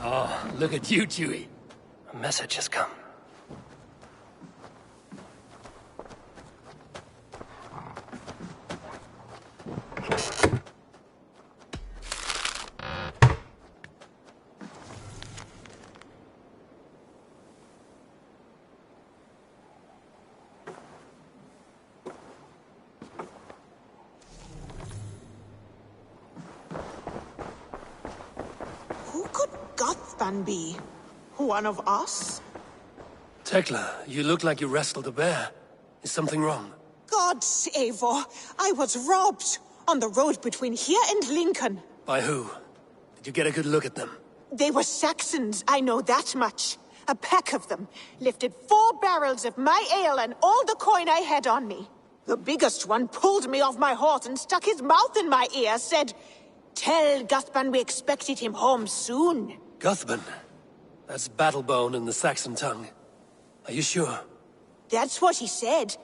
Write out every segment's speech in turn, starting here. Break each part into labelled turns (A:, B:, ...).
A: Oh, look at you, Chewie. A message has come.
B: Be one of us?
A: Tekla, you look like you wrestled a bear. Is something wrong?
B: Gods, Eivor, I was robbed on the road between here and Lincoln.
A: By who? Did you get a good look at them?
B: They were Saxons, I know that much. A pack of them lifted 4 barrels of my ale and all the coin I had on me. The biggest one pulled me off my horse and stuck his mouth in my ear, said, "Tell Guthban we expected him home soon."
A: Guthban? That's Battlebone in the Saxon tongue. Are you sure?
B: That's what he said.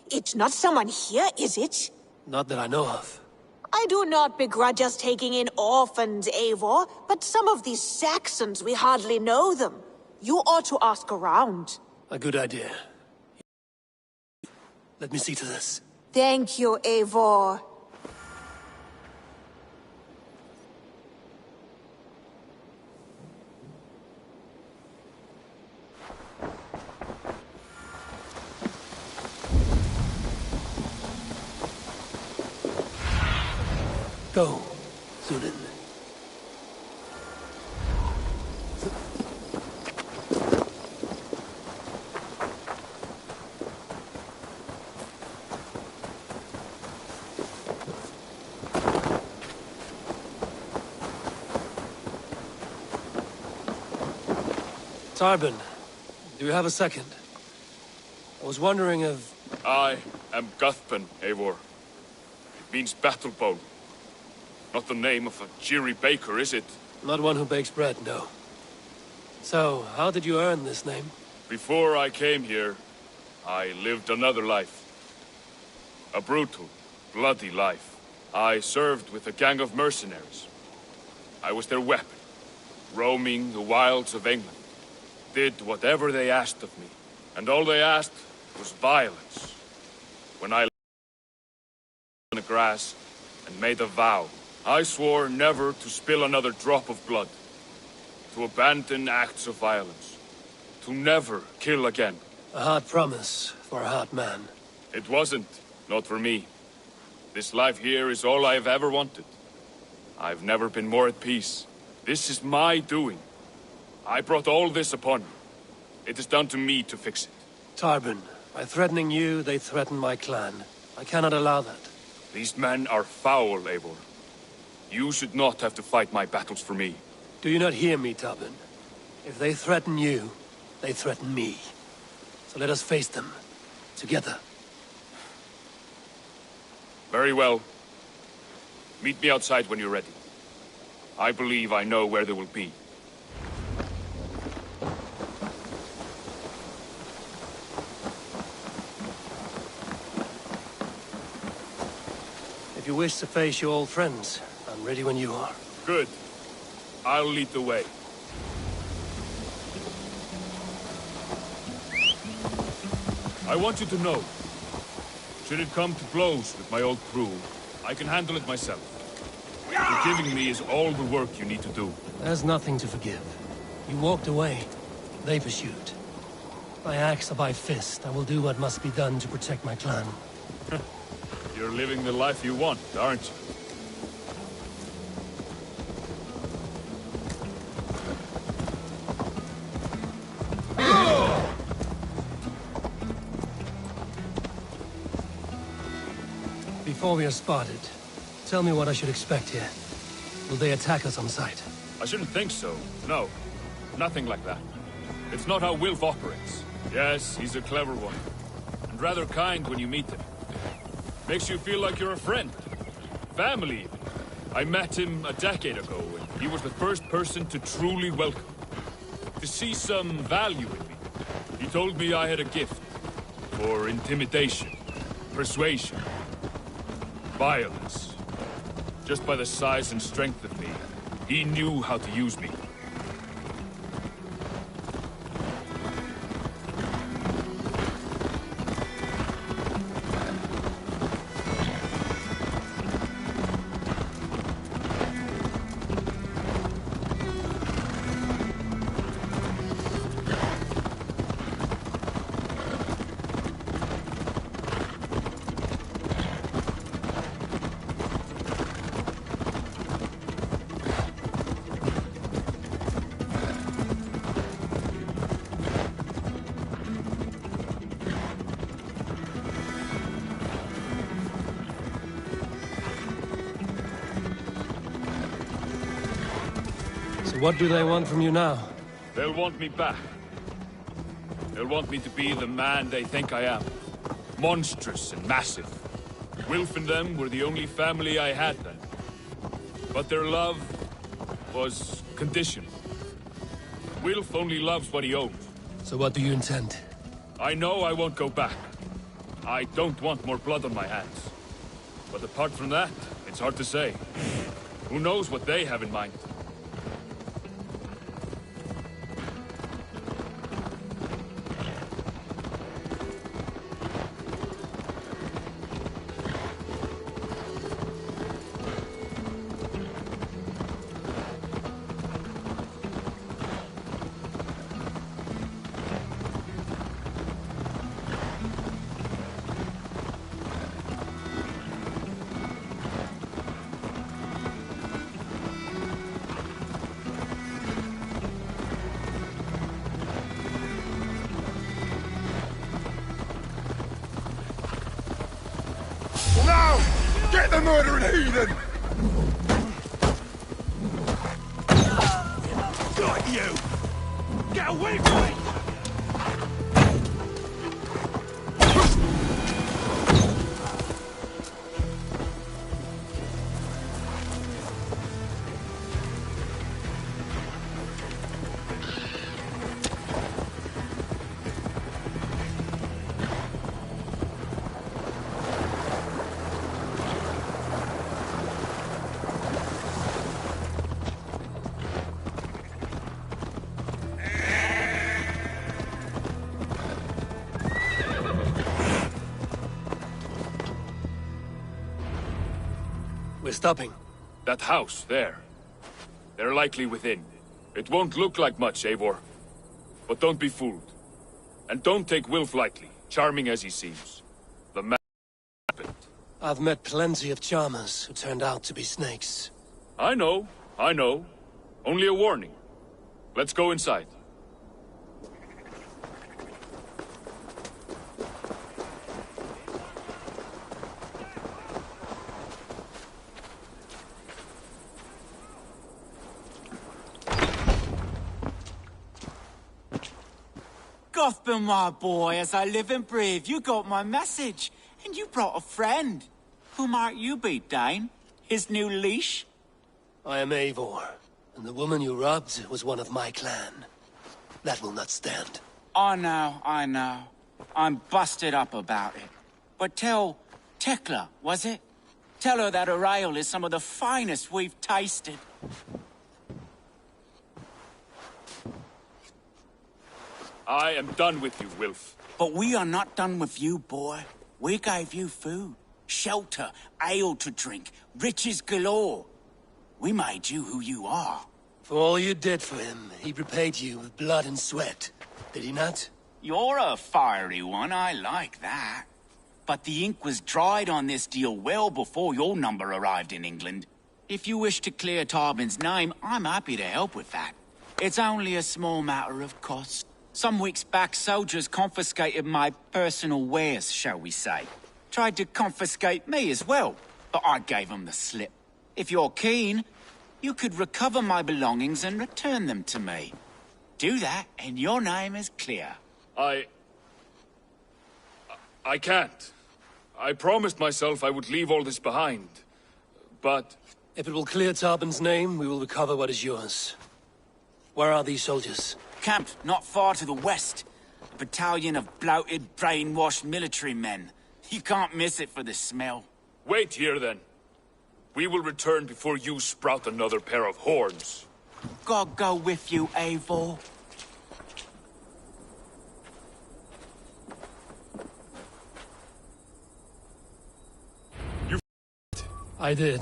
B: It's not someone here, is it?
A: Not that I know of.
B: I do not begrudge us taking in orphans, Eivor, but some of these Saxons, we hardly know them. You ought to ask around.
A: A good idea. Let me see to this.
B: Thank you, Eivor.
A: Go, Zunin. Tarbin, do you have a second? I was wondering if...
C: I am Guthban, Eivor. It means Battlebone. Not the name of a cheery baker, is it?
A: Not one who bakes bread, no. So, how did you earn this name?
C: Before I came here, I lived another life. A brutal, bloody life. I served with a gang of mercenaries. I was their weapon, roaming the wilds of England. Did whatever they asked of me, and all they asked was violence. When I lay in the grass and made a vow, I swore never to spill another drop of blood, to abandon acts of violence, to never kill again.
A: A hard promise for a hard man.
C: It wasn't, not for me. This life here is all I have ever wanted. I've never been more at peace. This is my doing. I brought all this upon me. It is down to me to fix it.
A: Tarbin, by threatening you, they threaten my clan. I cannot allow that.
C: These men are foul, Eivor. You should not have to fight my battles for me.
A: Do you not hear me, Tarbin? If they threaten you, they threaten me. So let us face them. Together.
C: Very well. Meet me outside when you're ready. I believe I know where they will be.
A: If you wish to face your old friends, I'm ready when you are.
C: Good. I'll lead the way. I want you to know, should it come to blows with my old crew, I can handle it myself. Forgiving me is all the work you need to do.
A: There's nothing to forgive. You walked away. They pursued. By axe or by fist, I will do what must be done to protect my clan.
C: You're living the life you want, aren't you?
A: Before we are spotted, tell me what I should expect here. Will they attack us on sight?
C: I shouldn't think so. No. Nothing like that. It's not how Wilf operates. Yes, he's a clever one. And rather kind when you meet him. Makes you feel like you're a friend. Family, even. I met him a decade ago, and he was the first person to truly welcome me. To see some value in me. He told me I had a gift. For intimidation. Persuasion. Violence. Just by the size and strength of me, he knew how to use me.
A: So what do they want from you now?
C: They'll want me back. They'll want me to be the man they think I am. Monstrous and massive. Wilf and them were the only family I had then. But their love was conditional. Wilf only loves what he owns.
A: So what do you intend?
C: I know I won't go back. I don't want more blood on my hands. But apart from that, it's hard to say. Who knows what they have in mind?
D: Now! Get the murdering heathen! Got you! Get away from me!
A: We're stopping.
C: That house, there. They're likely within. It won't look like much, Eivor. But don't be fooled. And don't take Wilf lightly, charming as he seems. The man happened.
A: I've met plenty of charmers who turned out to be snakes.
C: I know. Only a warning. Let's go inside.
E: Gothman, my boy, as I live and breathe, you got my message. And you brought a friend. Who might you be, Dane? His new leash?
A: I am Eivor, and the woman you robbed was one of my clan. That will not stand.
E: I know. I'm busted up about it. But tell Tekla, was it? Tell her that her ale is some of the finest we've tasted.
C: I am done with you, Wilf.
E: But we are not done with you, boy. We gave you food, shelter, ale to drink, riches galore. We made you who you are.
A: For all you did for him, he repaid you with blood and sweat. Did he not?
E: You're a fiery one, I like that. But the ink was dried on this deal well before your number arrived in England. If you wish to clear Tarbin's name, I'm happy to help with that. It's only a small matter of cost. Some weeks back, soldiers confiscated my personal wares, shall we say. Tried to confiscate me as well, but I gave them the slip. If you're keen, you could recover my belongings and return them to me. Do that, and your name is clear.
C: I can't. I promised myself I would leave all this behind. But...
A: If it will clear Tarbin's name, we will recover what is yours. Where are these soldiers?
E: Camped not far to the west. A battalion of bloated, brainwashed military men. You can't miss it for the smell.
C: Wait here, then. We will return before you sprout another pair of horns.
E: God go with you, Eivor.
A: I did.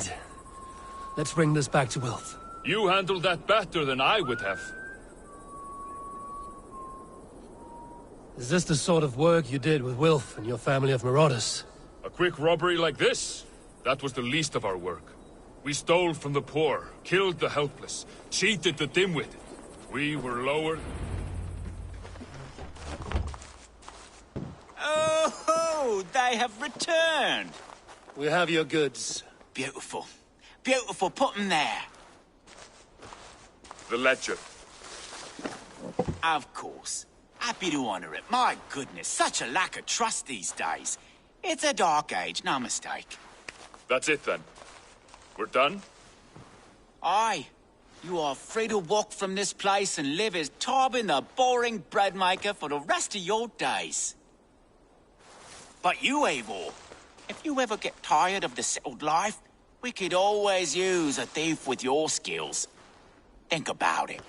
A: Let's bring this back to Wilf.
C: You handled that better than I would have.
A: Is this the sort of work you did with Wilf and your family of marauders?
C: A quick robbery like this? That was the least of our work. We stole from the poor, killed the helpless, cheated the dim-witted. We were lower...
E: Oh, they have returned!
A: We have your goods.
E: Beautiful. Beautiful, put them there.
C: The ledger.
E: Of course. Happy to honor it. My goodness, such a lack of trust these days. It's a dark age, no mistake.
C: That's it then. We're done?
E: Aye. You are free to walk from this place and live as Tarbin the boring bread maker for the rest of your days. But you, Eivor, if you ever get tired of the settled life, we could always use a thief with your skills. Think about it.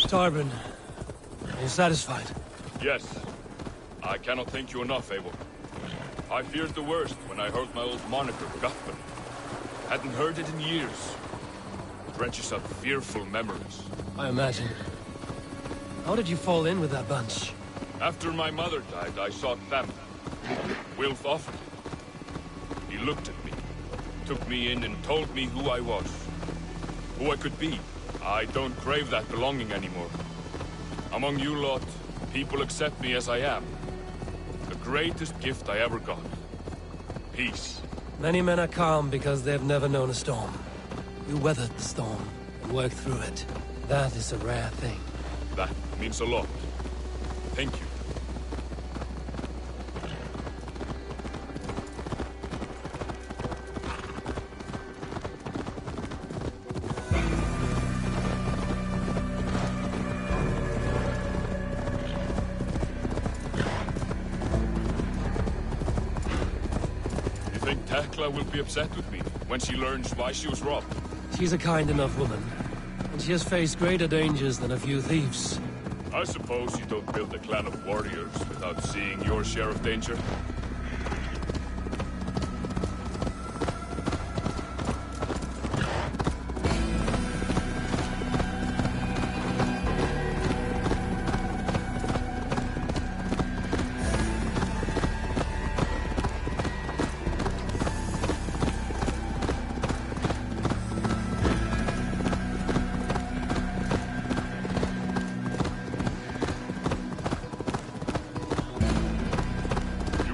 A: Tarbin, are you satisfied?
C: Yes. I cannot thank you enough, Eivor. I feared the worst when I heard my old moniker, Guthman. Hadn't heard it in years. It drenches up fearful memories.
A: I imagine. How did you fall in with that bunch?
C: After my mother died, I sought them. Wilf offered it. He looked at me, took me in and told me who I was. Who I could be. I don't crave that belonging anymore. Among you lot, people accept me as I am. The greatest gift I ever got. Peace.
A: Many men are calm because they've never known a storm. You weathered the storm and worked through it. That is a rare thing.
C: That means a lot. Thank you. Tekla will be upset with me when she learns why she was robbed.
A: She's a kind enough woman, and she has faced greater dangers than a few thieves.
C: I suppose you don't build a clan of warriors without seeing your share of danger.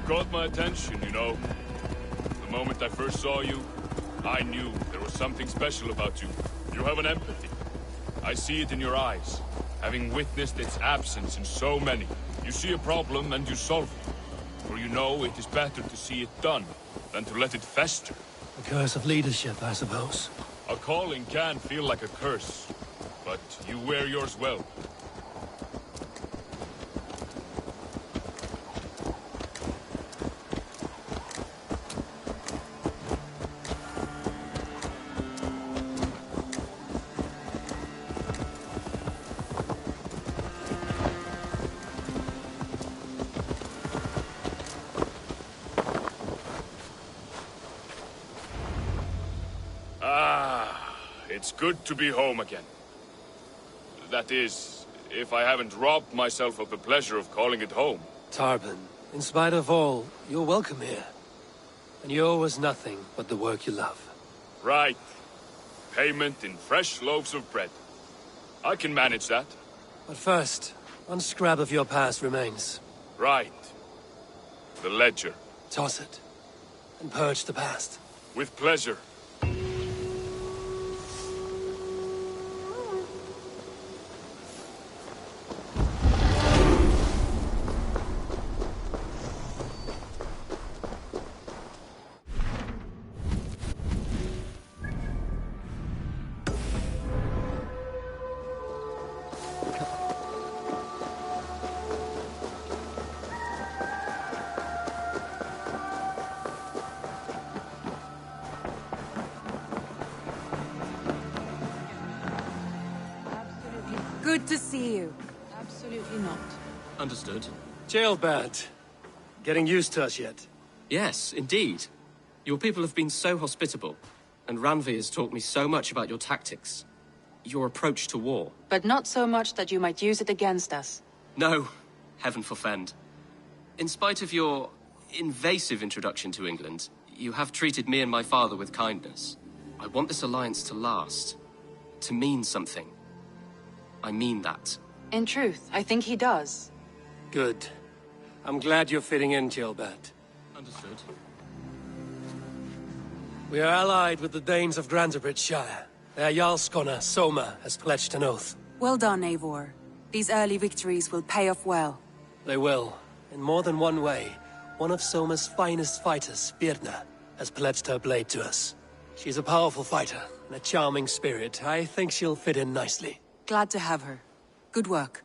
C: Caught my attention, you know. The moment I first saw you, I knew there was something special about you. You have an empathy. I see it in your eyes, having witnessed its absence in so many. You see a problem and you solve it. For you know it is better to see it done than to let it fester.
A: The curse of leadership, I suppose.
C: A calling can feel like a curse, but you wear yours well. It's good to be home again. That is, if I haven't robbed myself of the pleasure of calling it home.
A: Tarbin, in spite of all, you're welcome here. And you owe us nothing but the work you love.
C: Right. Payment in fresh loaves of bread. I can manage that.
A: But first, one scrap of your past remains.
C: Right. The ledger.
A: Toss it, and purge the past.
C: With pleasure.
F: Good to see you. Absolutely not.
G: Understood.
A: Jailbird. Getting used to us yet?
G: Yes, indeed. Your people have been so hospitable, and Ranvi has taught me so much about your tactics. your approach to war.
F: But not so much that you might use it against us.
G: No, heaven forfend. In spite of your invasive introduction to England, you have treated me and my father with kindness. I want this alliance to last, to mean something. I mean that.
F: In truth, I think he does.
A: Good. I'm glad you're fitting in, Gilbert.
G: Understood.
A: We are allied with the Danes of Grantebridgeshire. Their Jarlskona, Soma, has pledged an oath.
F: Well done, Eivor. These early victories will pay off well.
A: They will. In more than one way. One of Soma's finest fighters, Birna, has pledged her blade to us. She's a powerful fighter, and a charming spirit. I think she'll fit in nicely.
F: Glad to have her. Good work.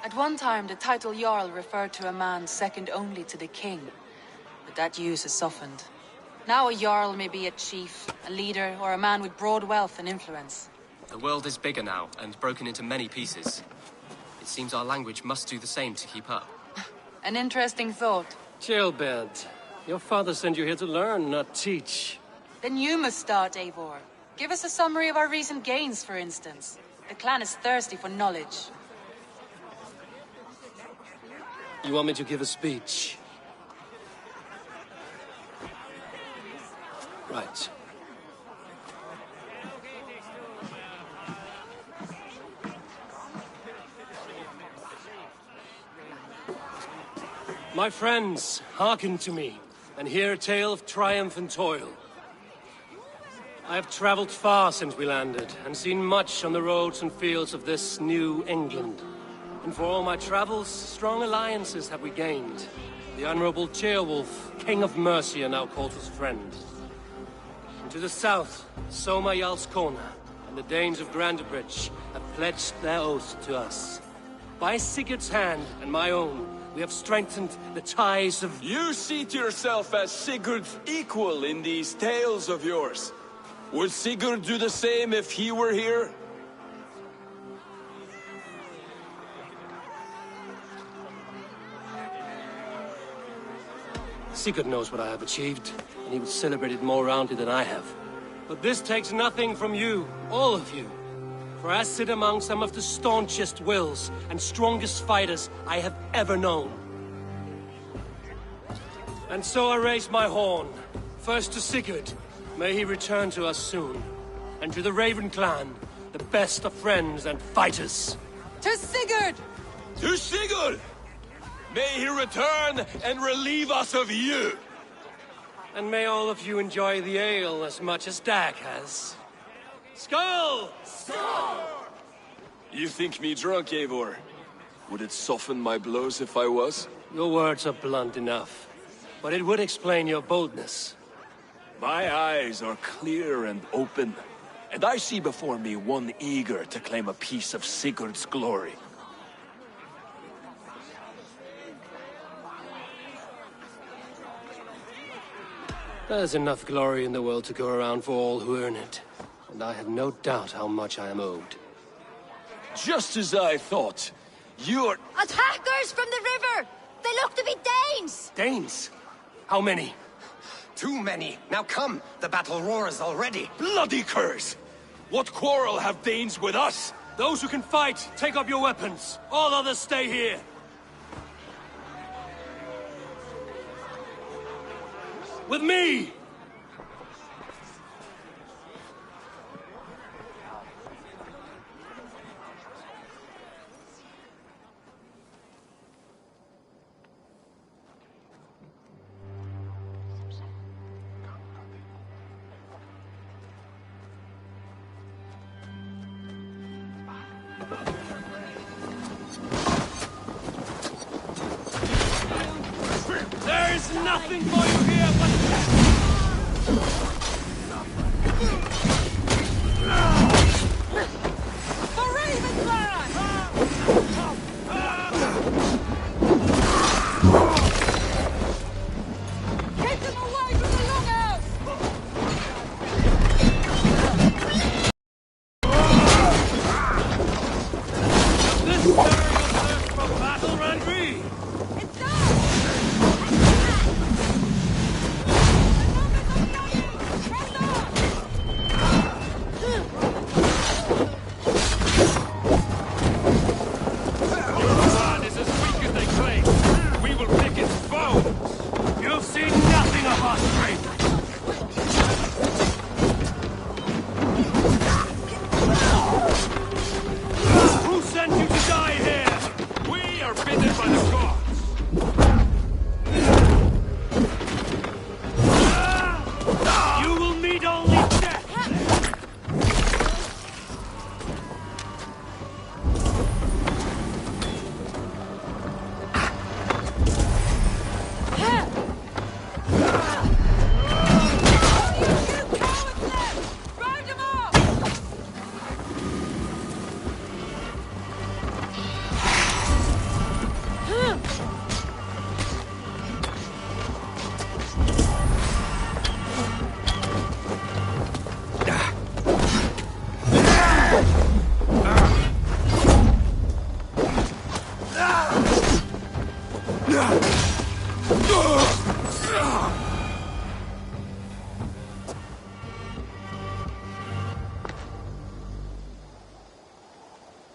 F: At one time, the title Jarl referred to a man second only to the king. But that use has softened. Now a Jarl may be a chief, a leader, or a man with broad wealth and influence.
G: The world is bigger now, and broken into many pieces. It seems our language must do the same to keep up.
F: An interesting thought.
A: Gilbert, your father sent you here to learn, not teach.
F: Then you must start, Eivor. Give us a summary of our recent gains, for instance. The clan is thirsty for knowledge.
A: You want me to give a speech? Right. My friends, hearken to me, and hear a tale of triumph and toil. I have traveled far since we landed, and seen much on the roads and fields of this new England. And for all my travels, strong alliances have we gained. The Honorable Ceolwulf, King of Mercia, now calls us friend. And to the south, Soma Jarlskona and the Danes of Grantebridge have pledged their oath to us. By Sigurd's hand and my own, we have strengthened the ties of...
H: You seat yourself as Sigurd's equal in these tales of yours. Would Sigurd do the same if he were here?
A: Sigurd knows what I have achieved, and he would celebrate it more roundly than I have. But this takes nothing from you, all of you. For I sit among some of the staunchest wills and strongest fighters I have ever known. And so I raise my horn, first to Sigurd, may he return to us soon, and to the Raven clan, the best of friends and fighters.
F: To Sigurd!
H: To Sigurd! May he return and relieve us of you!
A: And may all of you enjoy the ale as much as Dag has. Skull!
H: You think me drunk, Eivor? Would it soften my blows if I was?
A: Your words are blunt enough, but it would explain your boldness.
H: My eyes are clear and open, and I see before me one eager to claim a piece of Sigurd's glory.
A: There's enough glory in the world to go around for all who earn it, and I have no doubt how much I am owed.
H: Just as I thought. You're...
I: Attackers from the river! They look to be Danes!
A: Danes? How many?
J: Too many. Now come, the battle roars already.
H: Bloody curse! What quarrel have Danes with us?
A: Those who can fight, take up your weapons. All others stay here. With me! There is nothing for you here but... You will meet only death!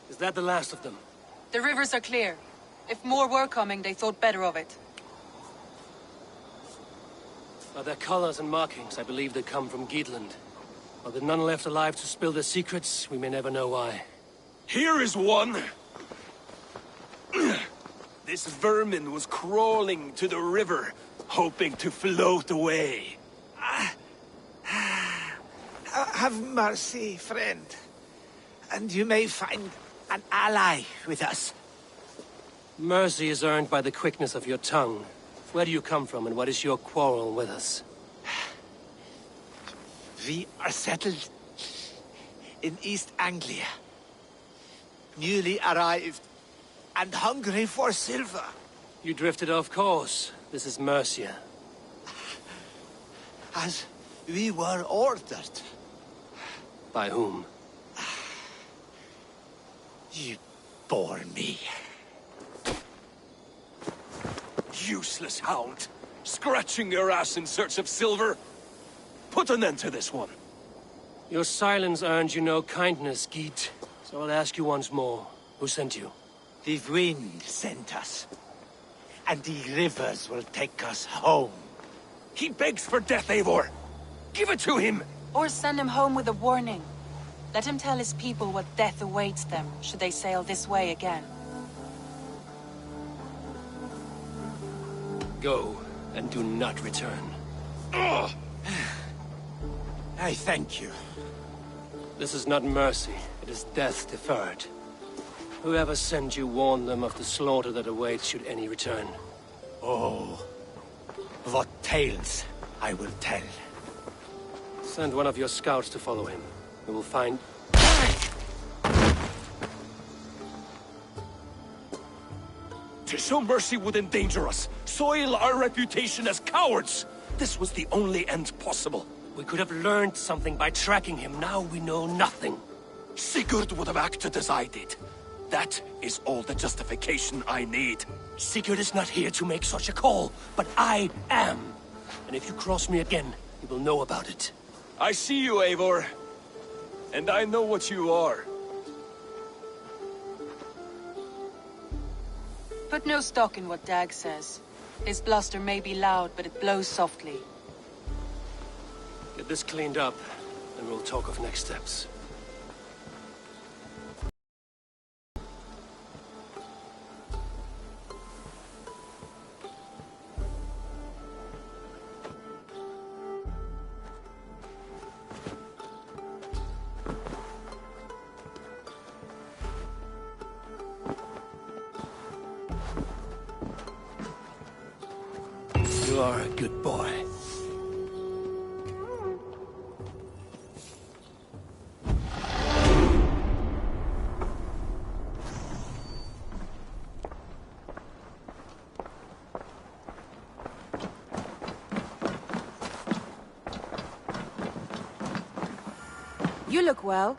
A: Is that the last of them?
F: The rivers are clear. If more were coming, they thought better of it.
A: By their colors and markings, I believe they come from Geatland. Are there none left alive to spill their secrets? We may never know why.
H: Here is one! This vermin was crawling to the river, hoping to float away.
K: Have mercy, friend. And you may find an ally with us.
A: Mercy is earned by the quickness of your tongue. Where do you come from, and what is your quarrel with us?
K: We are settled in East Anglia. Newly arrived and hungry for silver.
A: You drifted off course. This is Mercia.
K: As we were ordered.
A: By whom?
K: You bore me.
H: Useless hound! Scratching your ass in search of silver! Put an end to this one!
A: Your silence earned you no kindness, Geet. So I'll ask you once more. Who sent you?
K: The wind sent us. And the rivers will take us home.
H: He begs for death, Eivor! Give it to him!
F: Or send him home with a warning. Let him tell his people what death awaits them, should they sail this way again.
A: Go, and do not return.
K: I thank you.
A: This is not mercy, it is death deferred. Whoever sent you warned them of the slaughter that awaits should any return.
K: Oh, what tales I will tell.
A: Send one of your scouts to follow him. We will find...
H: To show mercy would endanger us, soil our reputation as cowards. This was the only end possible.
A: We could have learned something by tracking him. Now we know nothing.
H: Sigurd would have acted as I did. That is all the justification I need.
A: Sigurd is not here to make such a call, but I am. And if you cross me again, you will know about it.
H: I see you, Eivor. And I know what you are.
F: Put no stock in what Dag says. His bluster may be loud, but it blows softly.
A: Get this cleaned up, and we'll talk of next steps. You are a good boy.
F: You look well.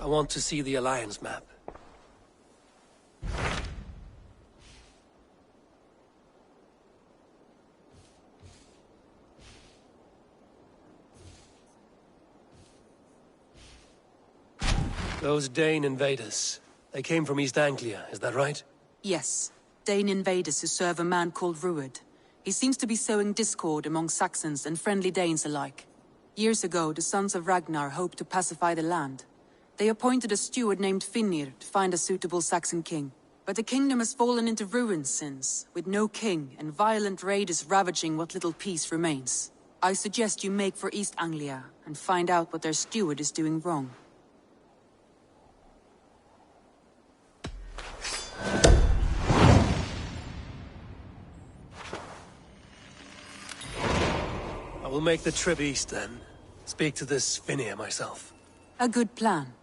A: I want to see the Alliance map. Those Dane invaders. They came from East Anglia, is that right?
F: Yes. Dane invaders who serve a man called Ruud. He seems to be sowing discord among Saxons and friendly Danes alike. Years ago, the sons of Ragnar hoped to pacify the land. They appointed a steward named Finnr to find a suitable Saxon king. But the kingdom has fallen into ruins since, with no king and violent raiders ravaging what little peace remains. I suggest you make for East Anglia and find out what their steward is doing wrong.
A: I will make the trip east then. Speak to this Finnr myself.
F: A good plan.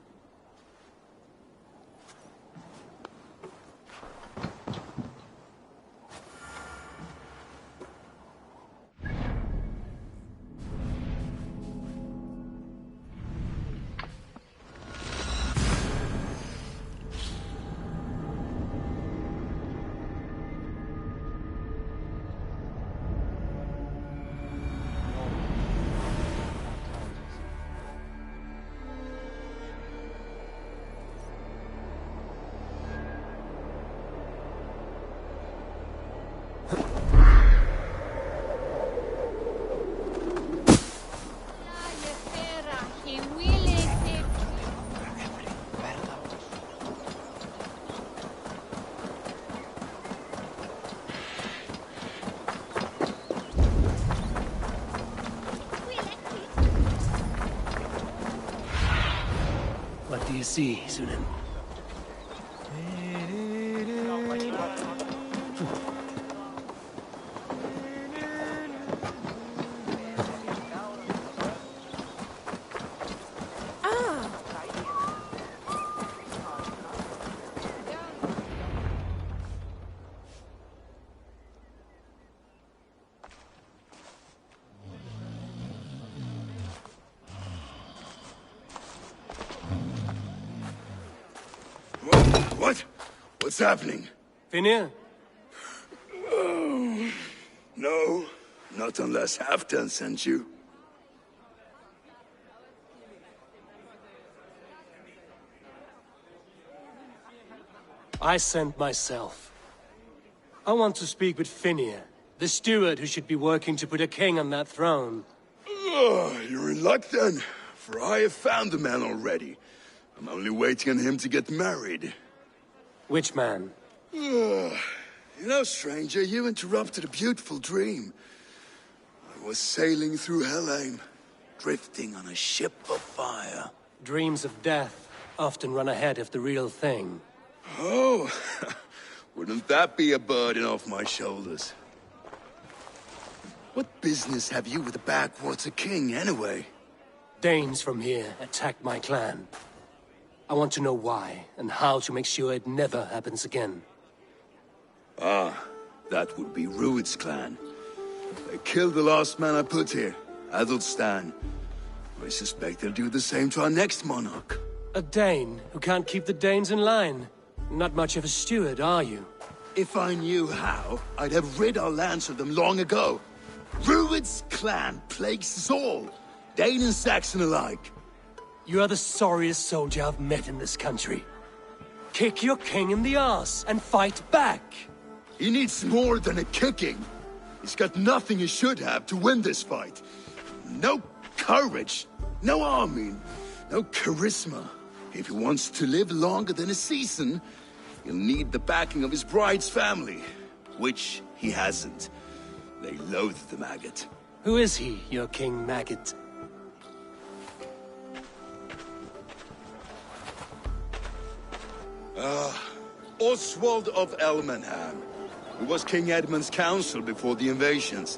A: What do you see, Sunan?
D: What? What's happening?
A: Finnr?
D: Oh, no, not unless Halfdan sent you.
A: I sent myself. I want to speak with Finnr, the steward who should be working to put a king on that throne.
D: You're in luck then, for I have found the man already. I'm only waiting on him to get married.
A: Which man?
D: You know, stranger, you interrupted a beautiful dream. I was sailing through Helheim, drifting on a ship of fire.
A: Dreams of death often run ahead of the real thing.
D: Oh, wouldn't that be a burden off my shoulders? What business have you with the backwater king, anyway?
A: Danes from here attacked my clan. I want to know why, and how to make sure it never happens again.
D: Ah, that would be Ruud's clan. They killed the last man I put here, Adelstan. I suspect they'll do the same to our next monarch.
A: A Dane who can't keep the Danes in line. Not much of a steward, are you?
D: If I knew how, I'd have rid our lands of them long ago. Ruud's clan plagues us all, Dane and Saxon alike.
A: You are the sorriest soldier I've met in this country. Kick your king in the arse and fight back!
D: He needs more than a kicking. He's got nothing he should have to win this fight. No courage, no army, no charisma. If he wants to live longer than a season, he'll need the backing of his bride's family, which he hasn't. They loathe the maggot.
A: Who is he, your King Maggot?
D: Oswald of Elmenham, who was King Edmund's counsel before the invasions.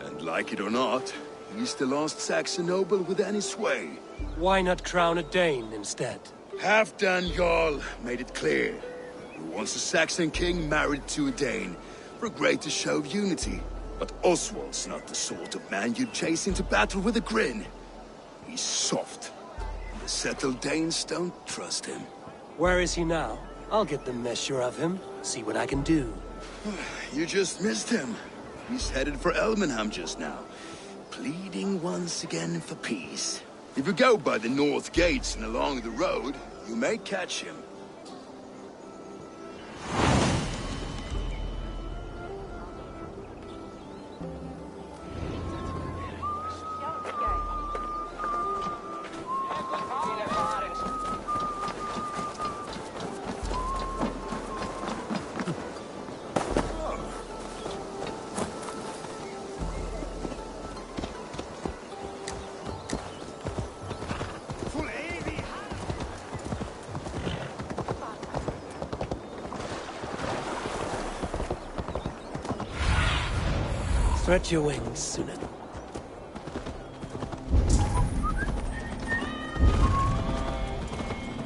D: And like it or not, he's the last Saxon noble with any sway.
A: Why not crown a Dane instead?
D: Halfdan Jarl made it clear. He wants a Saxon king married to a Dane, for a greater show of unity. But Oswald's not the sort of man you'd chase into battle with a grin. He's soft. The settled Danes don't trust him.
A: Where is he now? I'll get the measure of him, see what I can do.
D: You just missed him. He's headed for Elmenham just now, pleading once again for peace. If you go by the north gates and along the road, you may catch him.
A: Stretch your wings, Sunan.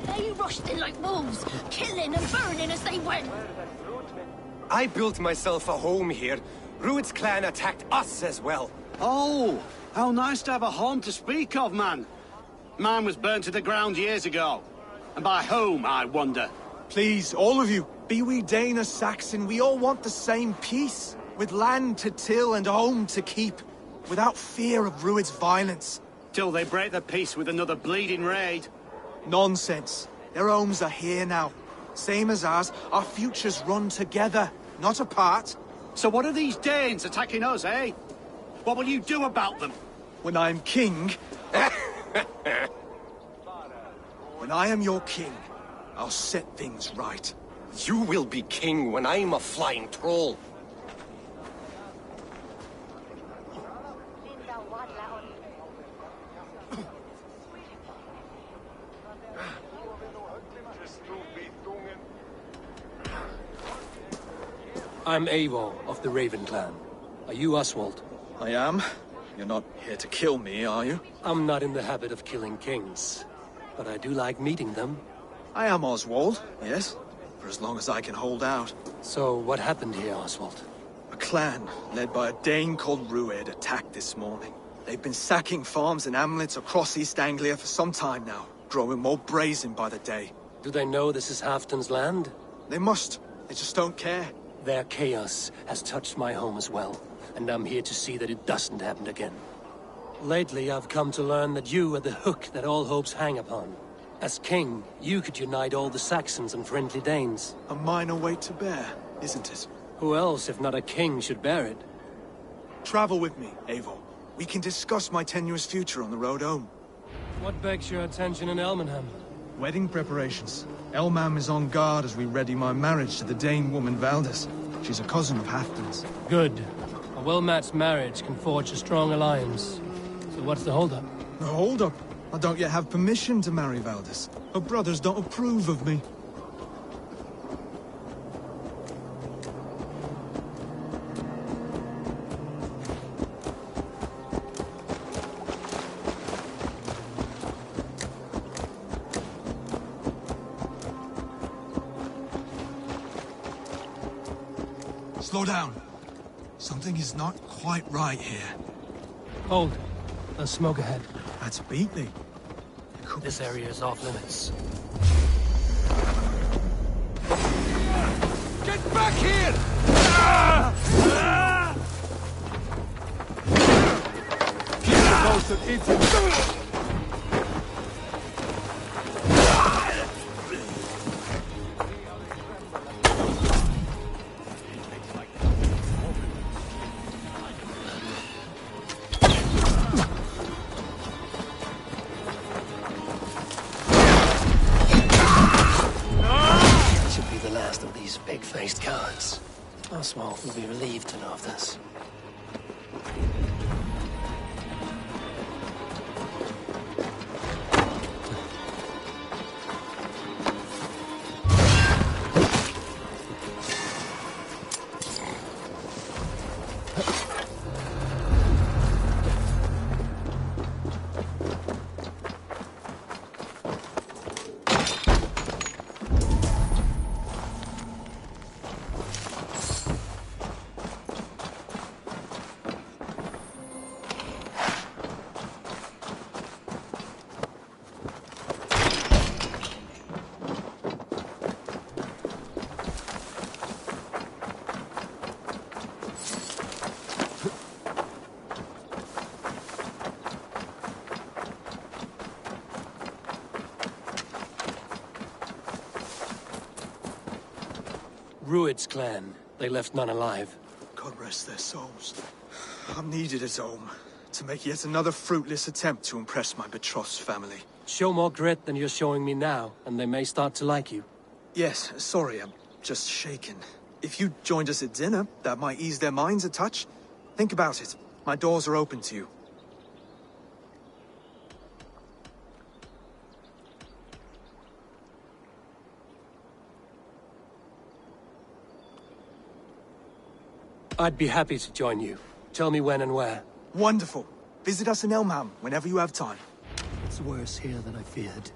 I: They rushed in like wolves, killing and burning as they went.
J: I built myself a home here. Rued's clan attacked us as well.
L: Oh, how nice to have a home to speak of, man. Mine was burnt to the ground years ago. And by whom, I wonder?
M: Please, all of you, be we Dane or Saxon, we all want the same peace. With land to till and home to keep, without fear of Rued's violence.
L: Till they break the peace with another bleeding raid.
M: Nonsense. Their homes are here now. Same as ours, our futures run together, not apart.
L: So what are these Danes attacking us, eh? What will you do about them?
M: When I am king... When I am your king, I'll set things right.
J: You will be king when I'm a flying troll.
A: I'm Eivor of the Raven clan. Are you Oswald?
M: I am. You're not here to kill me, are you?
A: I'm not in the habit of killing kings, but I do like meeting them.
M: I am Oswald, yes. For as long as I can hold out.
A: So, what happened here, Oswald?
M: A clan, led by a Dane called Rued, attacked this morning. They've been sacking farms and hamlets across East Anglia for some time now, growing more brazen by the day.
A: Do they know this is Halfton's land?
M: They must. They just don't care.
A: Their chaos has touched my home as well, and I'm here to see that it doesn't happen again. Lately, I've come to learn that you are the hook that all hopes hang upon. As king, you could unite all the Saxons and friendly Danes.
M: A minor weight to bear, isn't it?
A: Who else, if not a king, should bear it?
M: Travel with me, Eivor. We can discuss my tenuous future on the road home.
A: What begs your attention in Elmenham?
M: Wedding preparations. Elmam is on guard as we ready my marriage to the Dane woman Valdis. She's a cousin of Halfton's.
A: Good. A well-matched marriage can forge a strong alliance. So what's the holdup?
M: The holdup? I don't yet have permission to marry Valdis. Her brothers don't approve of me. Slow down. Something is not quite right here.
A: Hold. There's smoke ahead.
M: That's beatly.
A: This area is off limits.
K: Get back here!
A: Big-faced cowards. Oswald will be relieved to know of this. Rued's clan. They left none alive.
M: God rest their souls. I'm needed at home to make yet another fruitless attempt to impress my betrothed's family.
A: Show more grit than you're showing me now, and they may start to like you.
M: Yes, sorry, I'm just shaken. If you joined us at dinner, that might ease their minds a touch. Think about it. My doors are open to you.
A: I'd be happy to join you. Tell me when and where.
M: Wonderful. Visit us in Elmham whenever you have time.
A: It's worse here than I feared.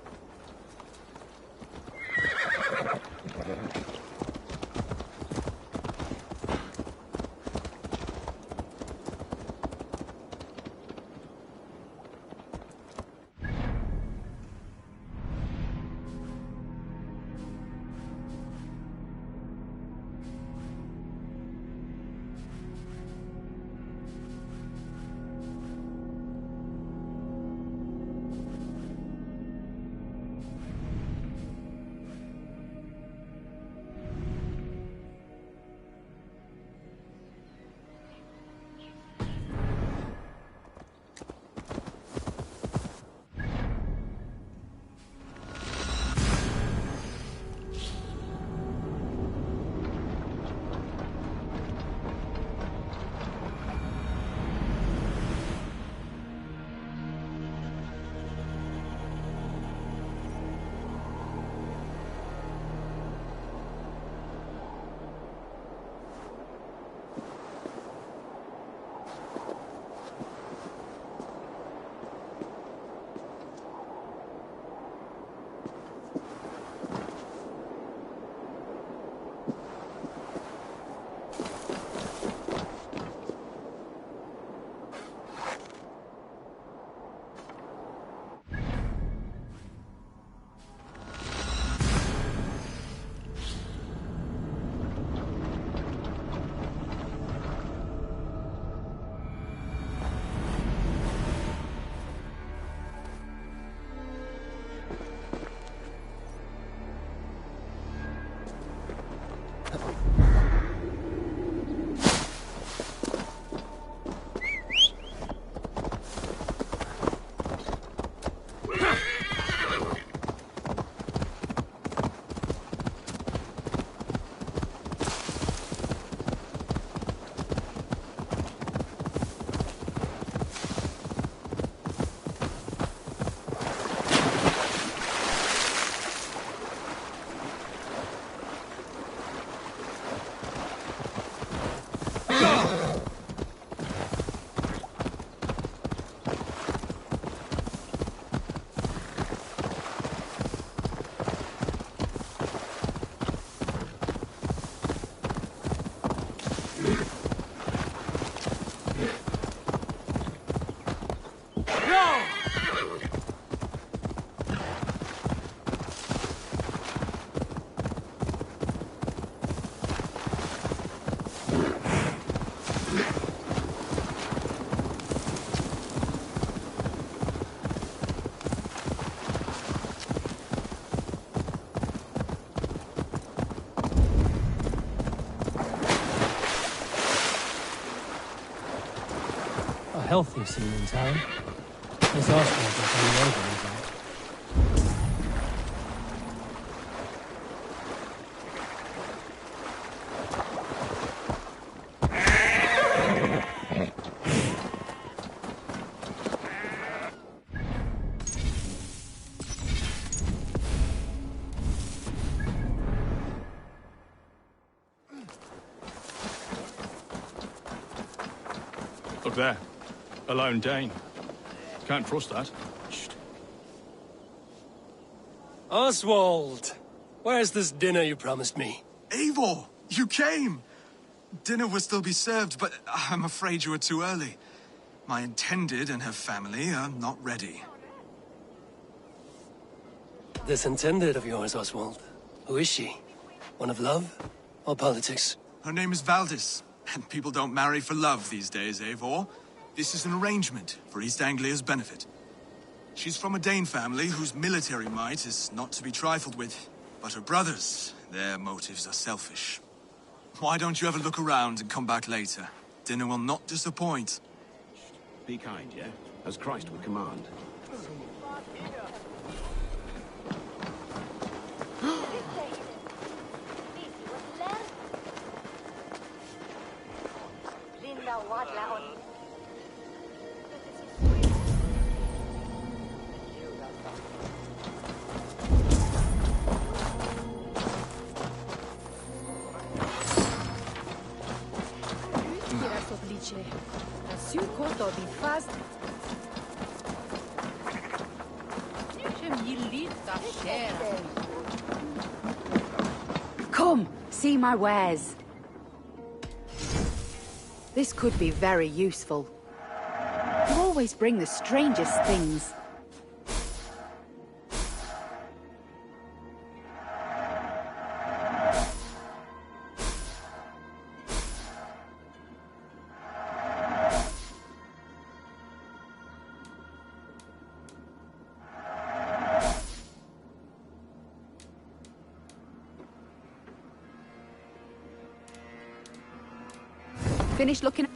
A: Healthy scene in town. This Oswald is coming over me back.
C: Look there. A lone Dane. Can't trust that. Shh.
A: Oswald! Where's this dinner you promised me?
M: Eivor! You came! Dinner will still be served, but I'm afraid you are too early. My intended and her family are not ready.
A: This intended of yours, Oswald. Who is she? One of love or politics?
M: Her name is Valdis, and people don't marry for love these days, Eivor. This is an arrangement for East Anglia's benefit. She's from a Dane family whose military might is not to be trifled with. But her brothers, their motives are selfish. Why don't you ever look around and come back later? Dinner will not disappoint.
L: Be kind, yeah? As Christ would command.
N: Come, see my wares. This could be very useful. You always bring the strangest things. Finish looking at...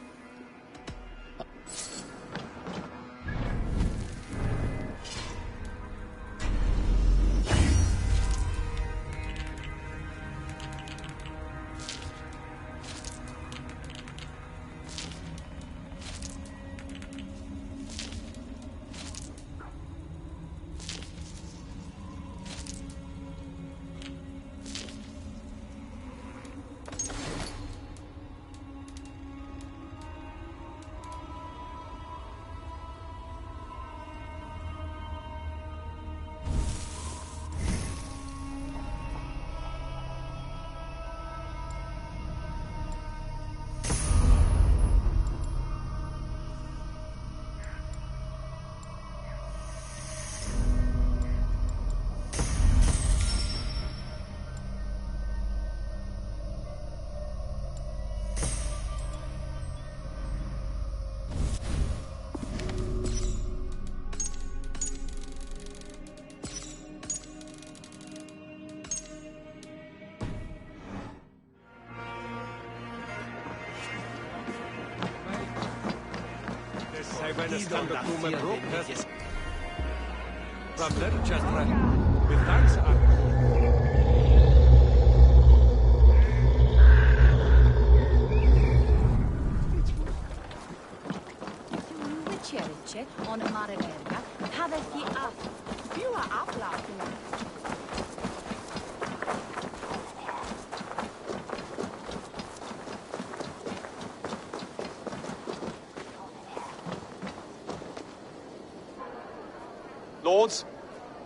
M: Lords,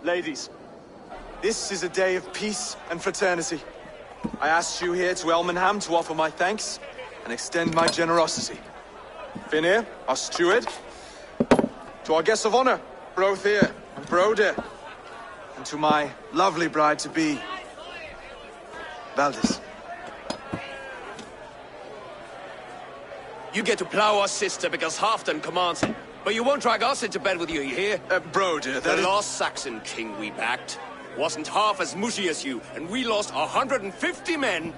M: ladies, this is a day of peace and fraternity. I asked you here to Elmenham to offer my thanks and extend my generosity. Finir, our steward, to our guests of honor, Brothir and Broder, and to my lovely bride-to-be, Valdis.
O: You get to plow our sister because Halfdan commands it. But you won't drag us into bed with you hear?
M: Broder,
O: the lost Saxon king we backed wasn't half as mushy as you, and we lost 150 men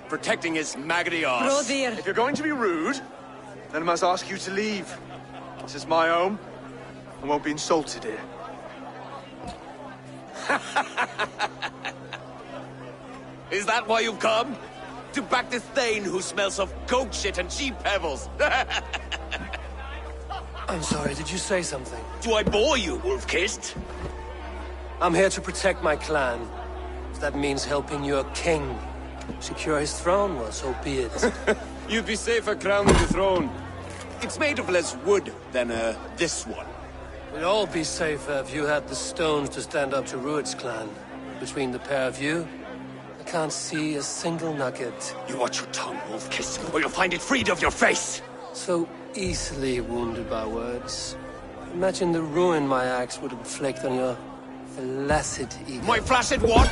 O: protecting his maggoty arse.
M: Broder! If you're going to be rude, then I must ask you to leave. This is my home. I won't be insulted here.
O: Is that why you've come? To back this Thane who smells of goat shit and sheep pebbles?
A: I'm sorry, did you say something?
O: Do I bore you, wolf-kissed?
A: I'm here to protect my clan. If that means helping your king secure his throne, well, so be it.
O: You'd be safer crowning the throne. It's made of less wood than, this one.
A: We'd all be safer if you had the stones to stand up to Rued's clan. Between the pair of you, I can't see a single nugget.
O: You watch your tongue, wolf-kissed, or you'll find it freed of your face!
A: So easily wounded by words. Imagine the ruin my axe would inflict on your flaccid ego.
O: My flaccid what?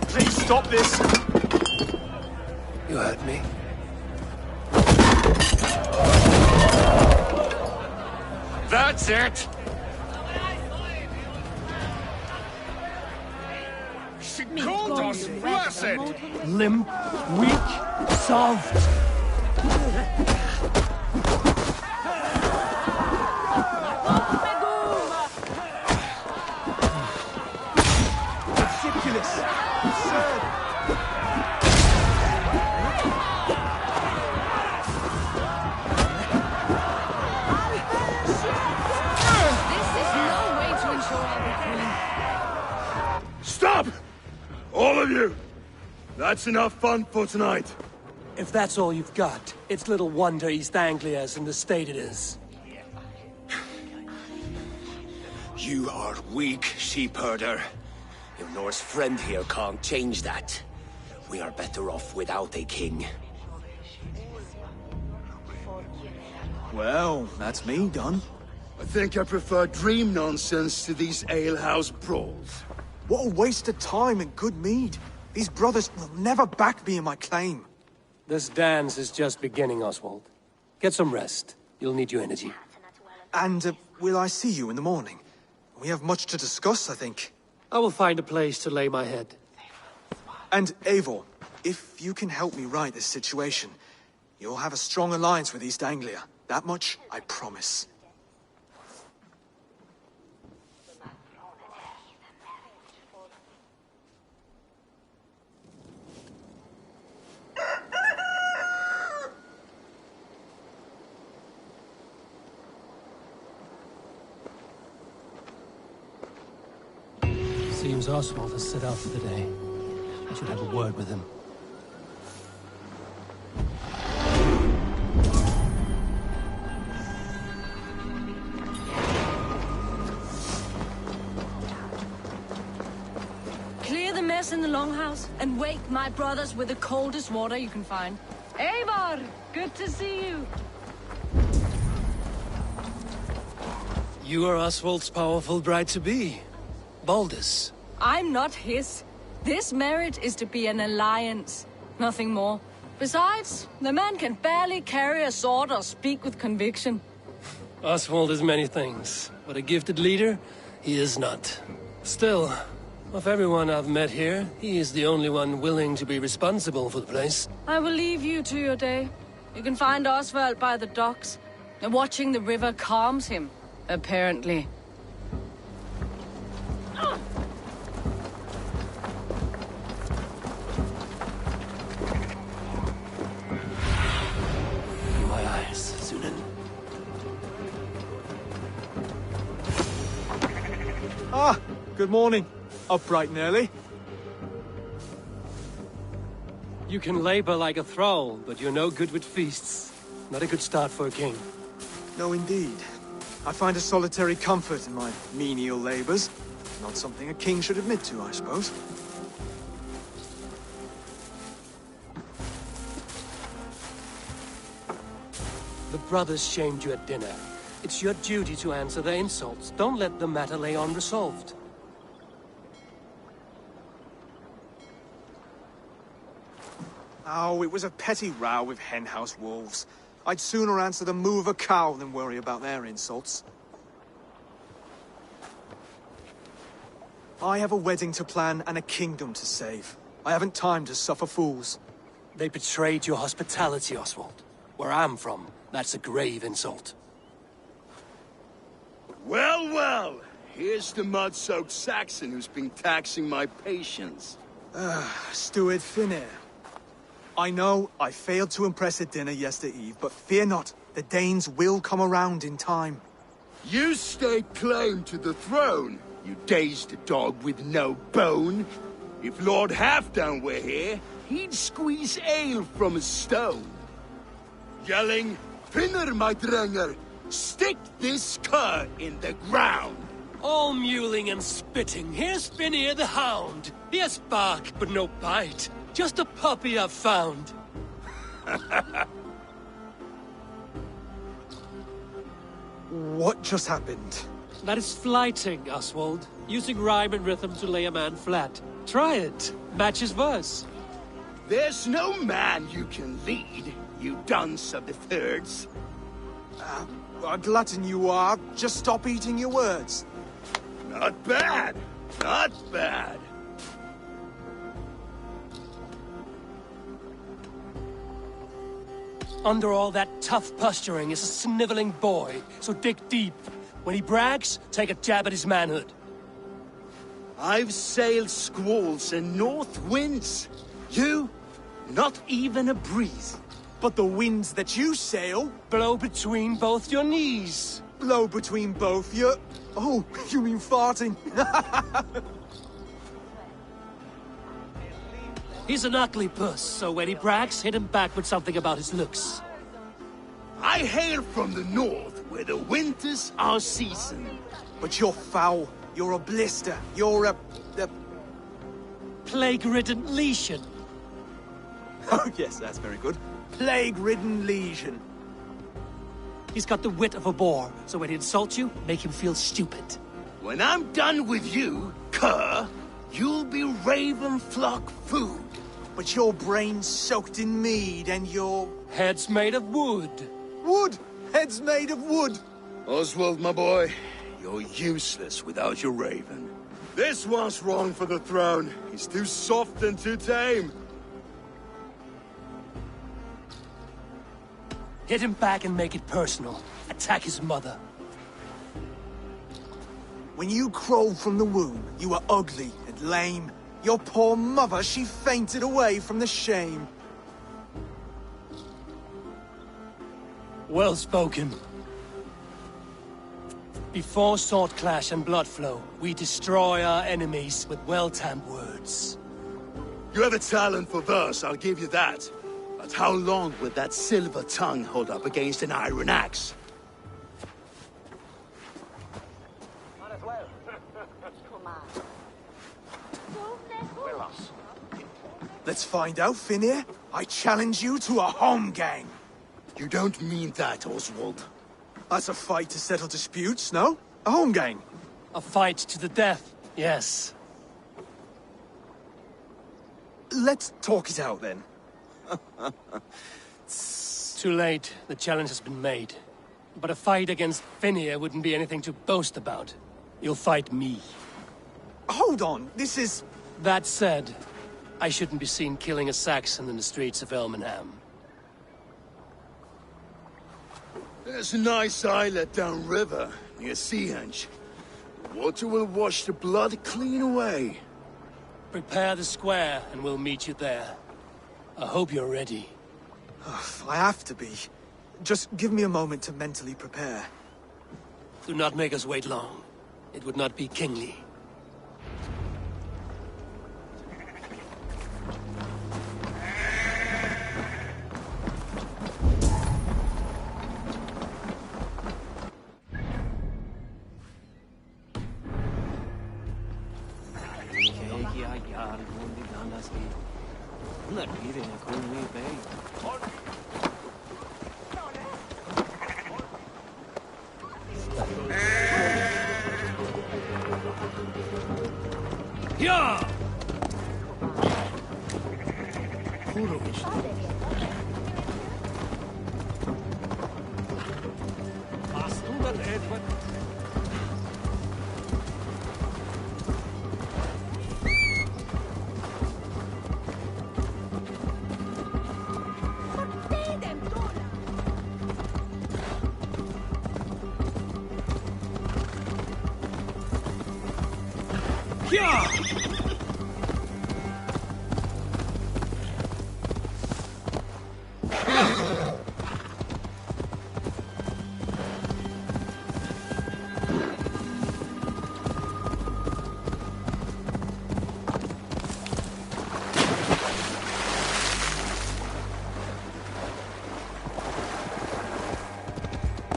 M: Please stop this!
A: You heard me.
O: That's it! icy cold, us blessed!
A: Limp, weak, soft.
M: Ridiculous! Absurd!
D: Stop! All of you! That's enough fun for tonight.
A: If that's all you've got, it's little wonder East Anglia is in the state it is.
O: You are weak, sheep herder. Your Norse friend here can't change that. We are better off without a king.
M: Well, that's me done.
D: I think I prefer dream nonsense to these alehouse brawls.
M: What a waste of time and good mead. These brothers will never back me in my claim.
A: This dance is just beginning, Oswald. Get some rest. You'll need your energy.
M: And will I see you in the morning? We have much to discuss, I think.
A: I will find a place to lay my head.
M: And Eivor, if you can help me right this situation, you'll have a strong alliance with East Anglia. That much, I promise.
A: Seems Oswald has set out for the day. I should have a word with him.
P: Clear the mess in the longhouse and wake my brothers with the coldest water you can find. Eivor, good to see you.
A: You are Oswald's powerful bride-to-be. Baldus.
P: I'm not his. This marriage is to be an alliance, nothing more. Besides, the man can barely carry a sword or speak with conviction.
A: Oswald is many things, but a gifted leader, he is not. Still, of everyone I've met here, he is the only one willing to be responsible for the place.
P: I will leave you to your day. You can find Oswald by the docks. Watching the river calms him, apparently.
A: My eyes, Sunan.
M: Ah, good morning. Up bright and early.
A: You can labor like a thrall, but you're no good with feasts. Not a good start for a king.
M: No, indeed. I find a solitary comfort in my menial labors. Not something a king should admit to, I suppose.
A: The brothers shamed you at dinner. It's your duty to answer their insults. Don't let the matter lay unresolved.
M: Oh, it was a petty row with henhouse wolves. I'd sooner answer the moo of a cow than worry about their insults. I have a wedding to plan and a kingdom to save. I haven't time to suffer fools.
A: They betrayed your hospitality, Oswald. Where I'm from, that's a grave insult.
D: Well, well. Here's the mud-soaked Saxon who's been taxing my patience.
M: Steward Finir. I know I failed to impress at dinner yesterday eve, but fear not, the Danes will come around in time.
D: You stake claim to the throne, you dazed dog with no bone. If Lord Halfdan were here, he'd squeeze ale from a stone. Yelling, Finner, my drenger, stick this cur in the ground.
A: All mewling and spitting, here's Finir the hound. He has bark, but no bite. Just a puppy I've found.
M: What just happened?
A: That is flyting, Oswald. Using rhyme and rhythm to lay a man flat. Try it. Match his verse.
D: There's no man you can lead, you dunce of the thirds.
M: A glutton you are. Just stop eating your words.
D: Not bad. Not bad.
A: Under all that tough posturing is a sniveling boy, so dig deep. When he brags, take a jab at his manhood.
D: I've sailed squalls and north winds. You, not even a breeze.
M: But the winds that you sail...
A: Blow between both your knees.
M: Blow between both your... Oh, you mean farting?
A: He's an ugly puss, so when he brags, hit him back with something about his looks.
D: I hail from the north, where the winters are season.
M: But you're foul. You're a blister. You're a...
A: Plague-ridden lesion.
M: Oh, yes, that's very good. Plague-ridden lesion.
A: He's got the wit of a boar, so when he insults you, make him feel stupid.
D: When I'm done with you, cur, you'll be raven flock food.
M: But your brain's soaked in mead, and your...
A: Head's made of wood.
M: Wood! Head's made of wood!
D: Oswald, my boy, you're useless without your raven. This one's wrong for the throne. He's too soft and too tame.
A: Hit him back and make it personal. Attack his mother.
M: When you crawled from the womb, you were ugly and lame. Your poor mother, she fainted away from the shame.
A: Well spoken. Before sword clash and blood flow, we destroy our enemies with well-timed words.
D: You have a talent for verse, I'll give you that. But how long will that silver tongue hold up against an iron axe?
M: Let's find out, Finir. I challenge you to a home gang.
D: You don't mean that, Oswald.
M: That's a fight to settle disputes, no? A home gang.
A: A fight to the death, yes.
M: Let's talk it out, then.
A: Too late. The challenge has been made. But a fight against Finir wouldn't be anything to boast about. You'll fight me.
M: Hold on, this is...
A: That said, I shouldn't be seen killing a Saxon in the streets of Elmenham.
D: There's a nice islet downriver, near Seahenge. The water will wash the blood clean away.
A: Prepare the square, and we'll meet you there. I hope you're ready.
M: I have to be. Just give me a moment to mentally prepare.
A: Do not make us wait long. It would not be kingly.
Q: Yeah!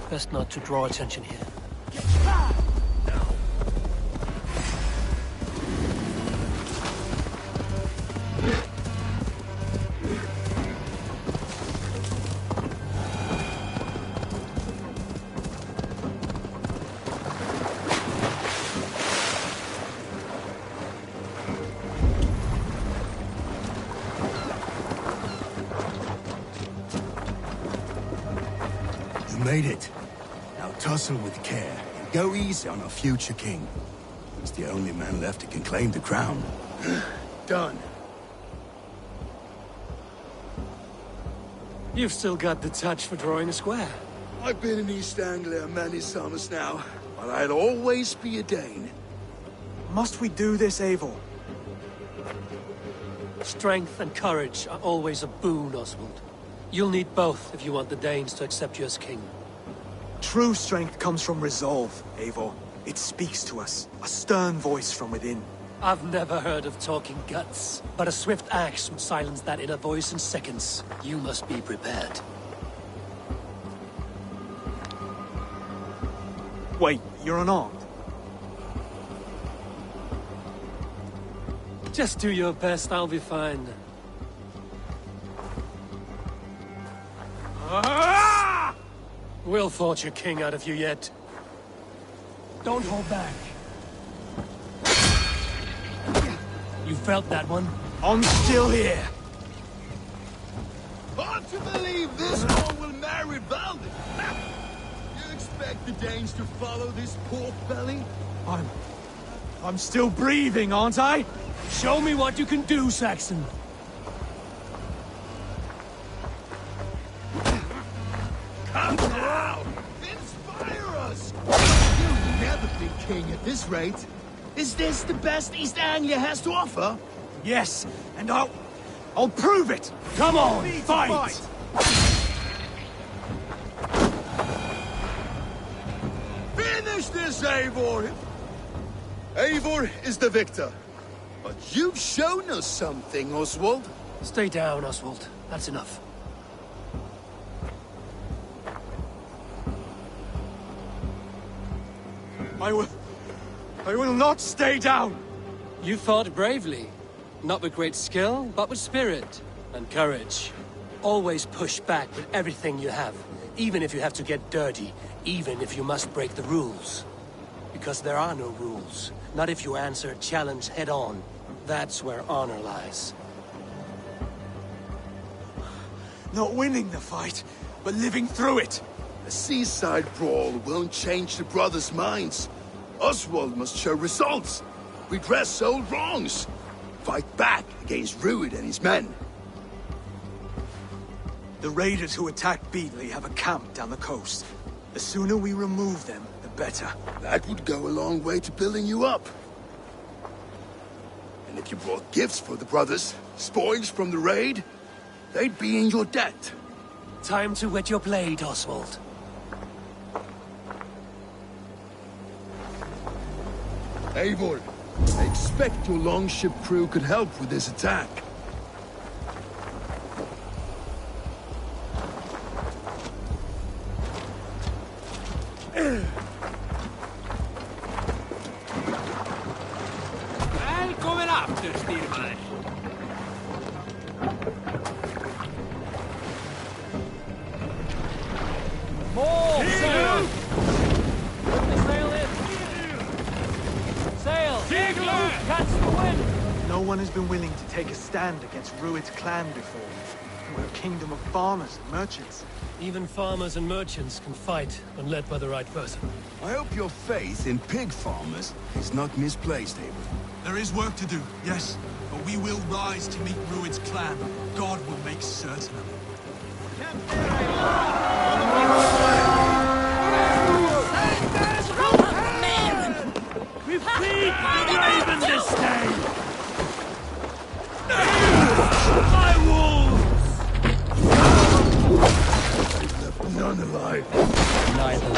A: Best not to draw attention here.
D: You made it. Now tussle with care and go easy on our future king. He's the only man left who can claim the crown. Done.
A: You've still got the touch for drawing a square.
D: I've been in East Anglia many summers now, but I'll always be a Dane.
M: Must we do this, Eivor?
A: Strength and courage are always a boon, Oswald. You'll need both if you want the Danes to accept you as king.
M: True strength comes from resolve, Eivor. It speaks to us, a stern voice from within.
A: I've never heard of talking guts, but a swift axe would silence that inner voice in seconds. You must be prepared.
M: Wait, you're unarmed?
A: Just do your best, I'll be fine. Ah! We'll forge your king out of you yet. Don't hold back. You felt that one?
M: I'm still here.
D: Hard to believe this one will marry Valdi. You expect the Danes to follow this pork belly?
M: I'm still breathing, aren't I?
A: Show me what you can do, Saxon.
D: Come now! Inspire us! You'll never be king at this rate. Is this the best East Anglia has to offer?
M: Yes, and I'll prove it!
A: Come on,
M: fight!
D: Finish this, Eivor! Eivor is the victor. But you've shown us something, Oswald.
A: Stay down, Oswald. That's enough.
M: I will not stay down!
A: You fought bravely. Not with great skill, but with spirit and courage. Always push back with everything you have. Even if you have to get dirty. Even if you must break the rules. Because there are no rules. Not if you answer a challenge head on. That's where honor lies.
M: Not winning the fight, but living through it.
D: A seaside brawl won't change the brothers' minds. Oswald must show results. Redress old wrongs. Fight back against Rued and his men.
M: The raiders who attacked Beatley have a camp down the coast. The sooner we remove them, the better.
D: That would go a long way to building you up. And if you brought gifts for the brothers, spoils from the raid, they'd be in your debt.
A: Time to wet your blade, Oswald.
D: Eivor, I expect your longship crew could help with this attack.
Q: Välkommen after, styrman.
A: More sail! Put the sail in! Sail! Catch the wind!
M: No one has been willing to take a stand against Rued's clan before. We're a kingdom of farmers and merchants.
A: Even farmers and merchants can fight when led by the right person.
D: I hope your faith in pig farmers is not misplaced, Eivor.
R: There is work to do, yes, but we will rise to meet Rued's clan. God will make certain of it.
A: We feed the raven this day! My wolves!
D: I've left none alive.
A: Neither.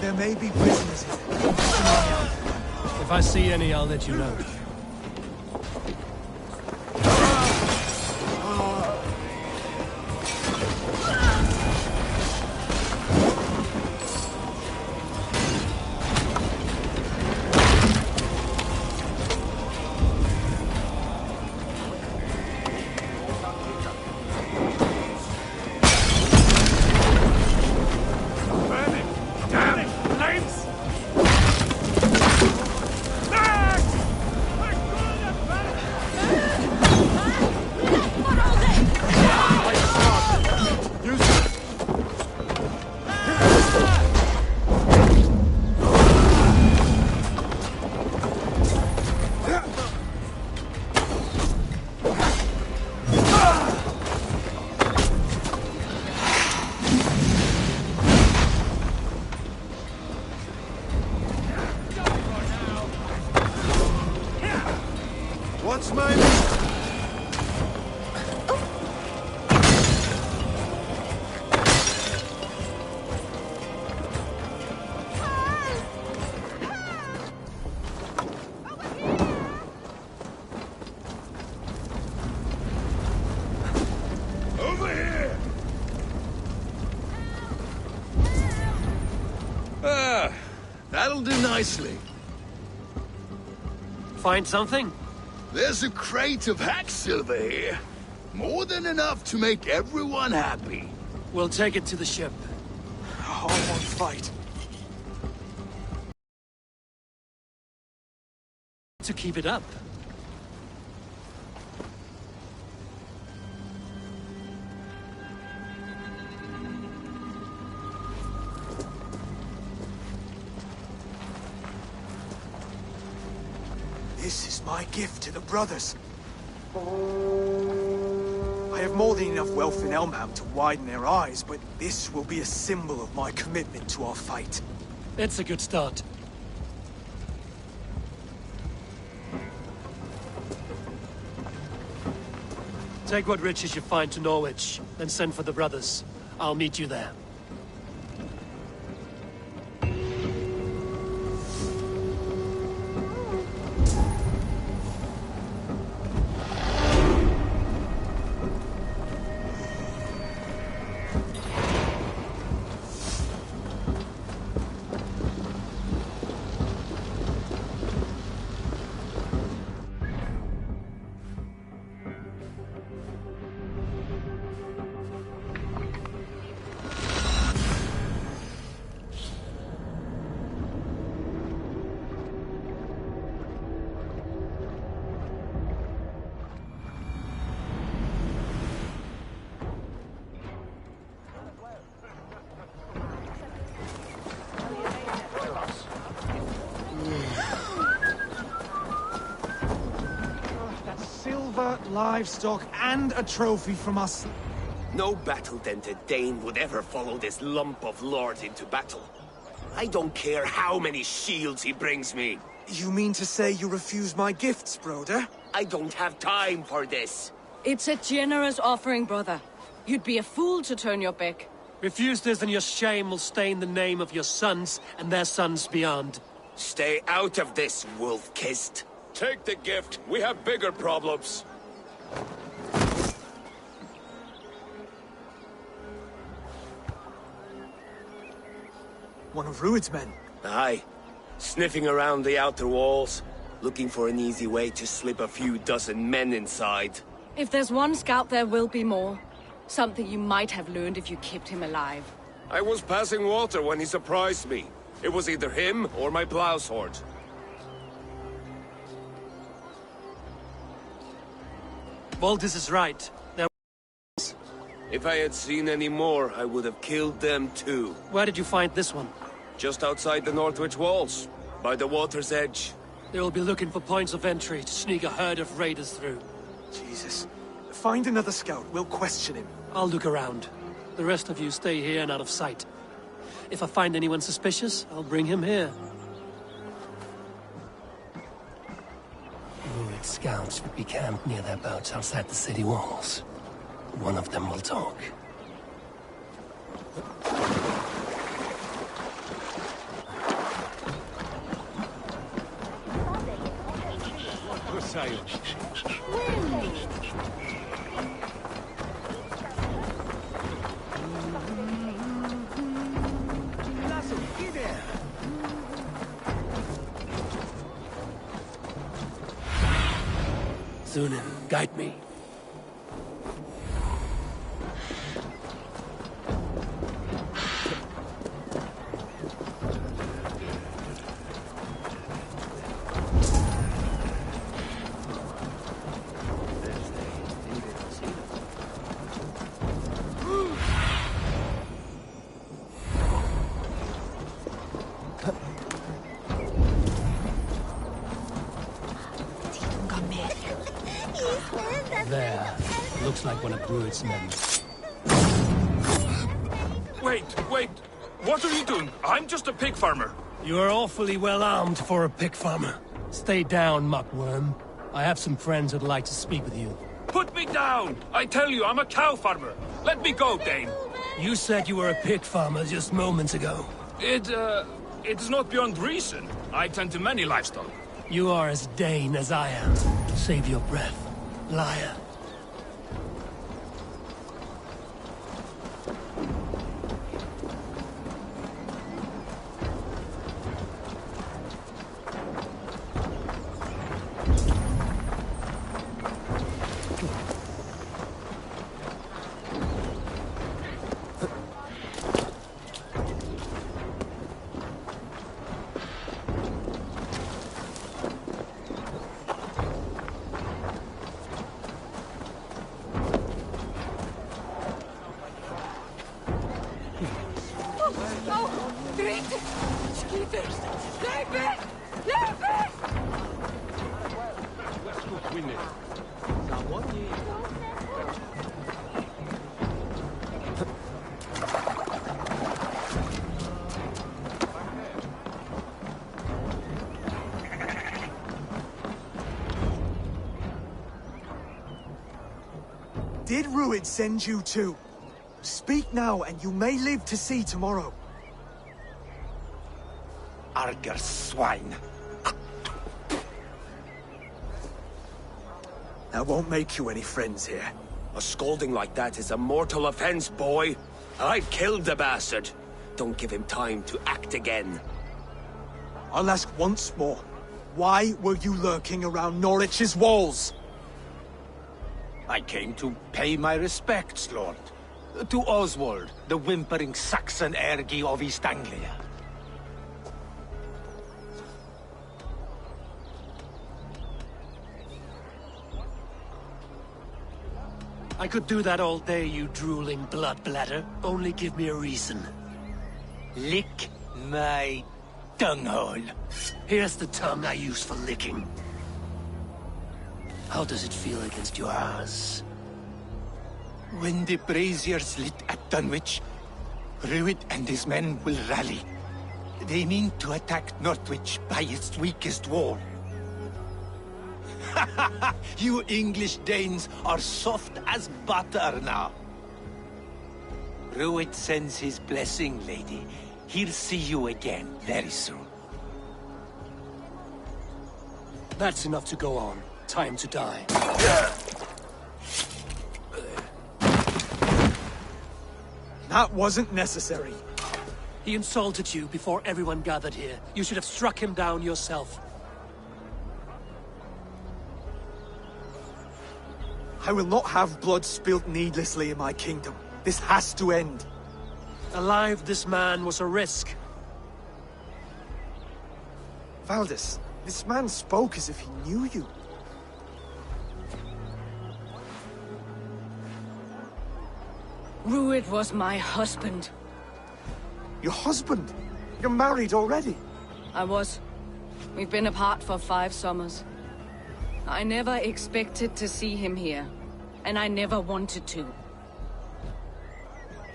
M: There may be prisoners here.
A: If I see any, I'll let you know.
D: That'll do nicely.
A: Find something?
D: There's a crate of hack silver here. More than enough to make everyone happy.
A: We'll take it to the ship.
M: Oh, I won't fight.
A: To keep it up.
M: This is my gift to the brothers. I have more than enough wealth in Elmham to widen their eyes, but this will be a symbol of my commitment to our fight.
A: It's a good start. Take what riches you find to Norwich, then send for the brothers. I'll meet you there.
M: Livestock and a trophy from us.
O: No battle-dented Dane would ever follow this lump of lord into battle. I don't care how many shields he brings me.
M: You mean to say you refuse my gifts, brother?
O: I don't have time for this.
P: It's a generous offering, brother. You'd be a fool to turn your back.
A: Refuse this and your shame will stain the name of your sons and their sons beyond.
O: Stay out of this, wolf-kissed.
H: Take the gift. We have bigger problems.
M: One of Rued's men?
O: Aye. Sniffing around the outer walls, looking for an easy way to slip a few dozen men inside.
P: If there's one scout, there will be more. Something you might have learned if you kept him alive.
O: I was passing water when he surprised me. It was either him or my plow sword.
A: Voltis is right.
O: If I had seen any more, I would have killed them too.
A: Where did you find this one?
O: Just outside the Northwich walls, by the water's edge.
A: They will be looking for points of entry to sneak a herd of raiders through.
M: Jesus. Find another scout, we'll question him.
A: I'll look around. The rest of you stay here and out of sight. If I find anyone suspicious, I'll bring him here.
S: Rued scouts would be camped near their boats outside the city walls. One of them will talk. Zunin, guide me. There. Looks like one of Rued's men.
C: Wait! What are you doing? I'm just a pig farmer.
S: You are awfully well armed for a pig farmer. Stay down, muckworm. I have some friends who'd like to speak with you.
C: Put me down! I tell you, I'm a cow farmer. Let me go, Dane.
S: You said you were a pig farmer just moments ago.
C: It is not beyond reason. I tend to many livestock.
S: You are as Dane as I am. Save your breath, liar.
P: Dritt! Skiter! Løpet! Løpet!
M: Did Rued send you too? Speak now, and you may live to see tomorrow.
K: Arger swine.
M: That won't make you any friends here.
O: A scolding like that is a mortal offense, boy. I've killed the bastard. Don't give him time to act again.
M: I'll ask once more. Why were you lurking around Norwich's walls?
K: I came to pay my respects, Lord. To Oswald, the whimpering Saxon ergi of East Anglia.
S: I could do that all day, you drooling blood bladder. Only give me a reason.
K: Lick my dunghole.
S: Here's the tongue I use for licking. How does it feel against yours?
K: When the braziers lit at Dunwich, Rued and his men will rally. They mean to attack Northwich by its weakest wall. You English Danes are soft as butter now. Rued sends his blessing, lady. He'll see you again very soon.
S: That's enough to go on. Time to die.
M: That wasn't necessary.
S: He insulted you before everyone gathered here. You should have struck him down yourself.
M: I will not have blood spilt needlessly in my kingdom. This has to end.
S: Alive, this man was a risk.
M: Valdis, this man spoke as if he knew you.
P: Rued was my husband.
M: Your husband? You're married already?
P: I was. We've been apart for 5 summers. I never expected to see him here, and I never wanted to.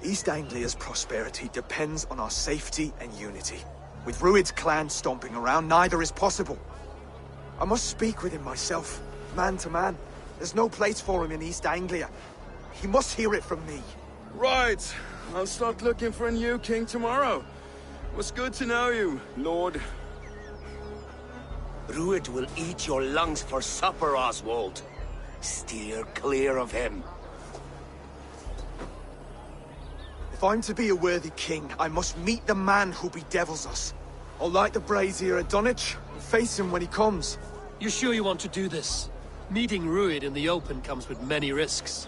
M: East Anglia's prosperity depends on our safety and unity. With Rued's clan stomping around, neither is possible. I must speak with him myself, man to man. There's no place for him in East Anglia. He must hear it from me.
D: Right. I'll start looking for a new king tomorrow. It was good to know you, Lord.
O: Rued will eat your lungs for supper, Oswald. Steer clear of him.
M: If I'm to be a worthy king, I must meet the man who bedevils us. I'll light the brazier at Dunwich and face him when he comes.
S: You sure you want to do this? Meeting Rued in the open comes with many risks.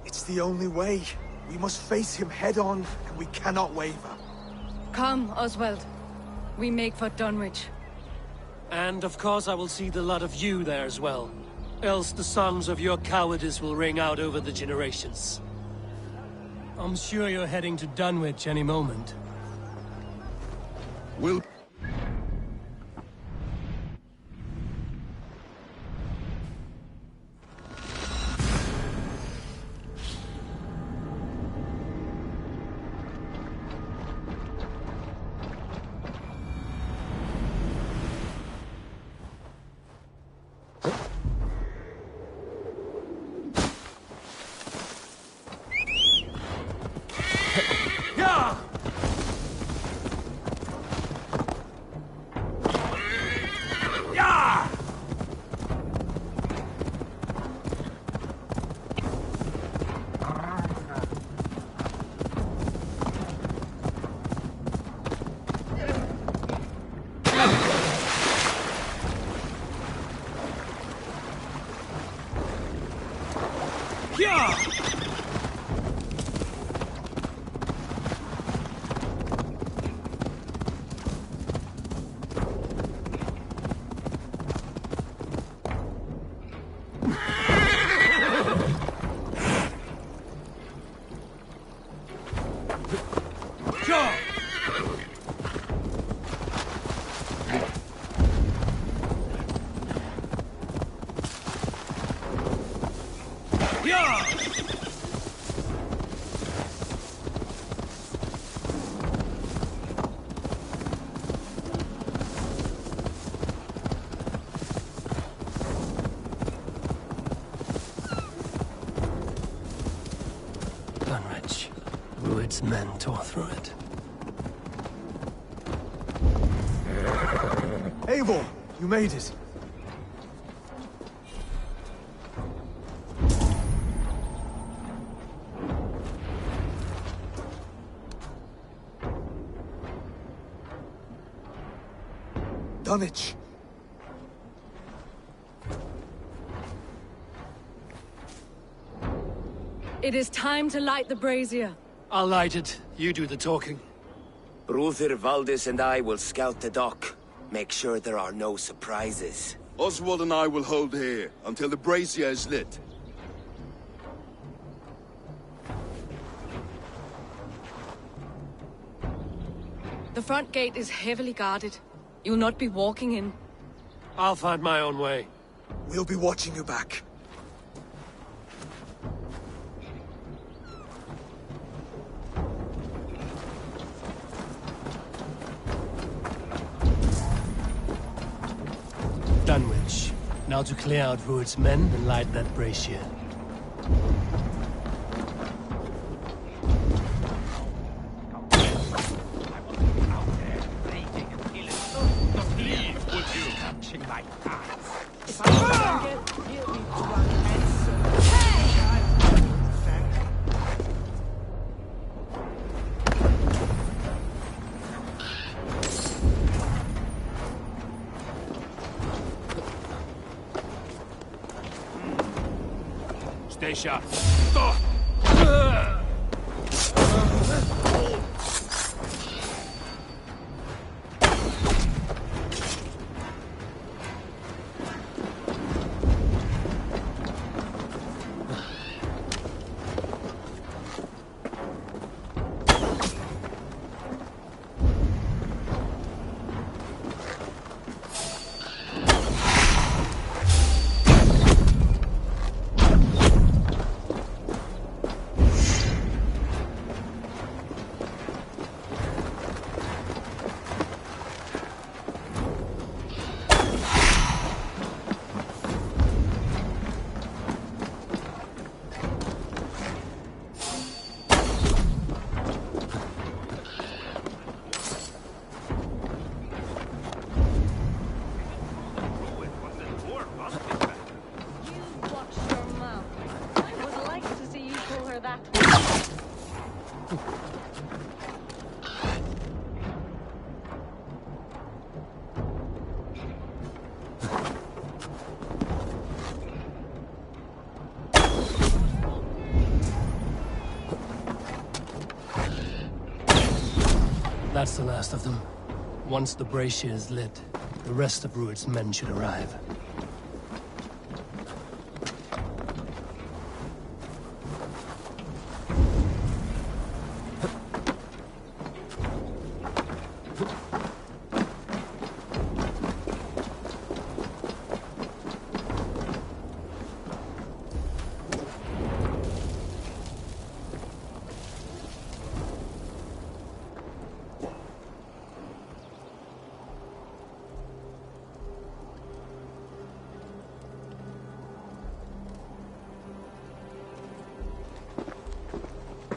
M: It's the only way. We must face him head-on, and we cannot waver.
P: Come, Oswald. We make for Dunwich.
S: And of course I will see the lot of you there as well. Else the songs of your cowardice will ring out over the generations. I'm sure you're heading to Dunwich any moment.
D: We'll...
S: tore through it.
M: Eivor, you made it. Dunwich.
P: It is time to light the brazier.
S: I'll light it. You do the talking.
T: Brother Valdis and I will scout the dock. Make sure there are no surprises.
D: Oswald and I will hold here until the brazier is lit.
P: The front gate is heavily guarded. You'll not be walking in.
S: I'll find my own way.
M: We'll be watching you back.
S: Dunwich. Now to clear out Rued's men and light that brazier.
C: Stay sharp.
S: That's the last of them. Once the brazier is lit, the rest of Rued's men should arrive.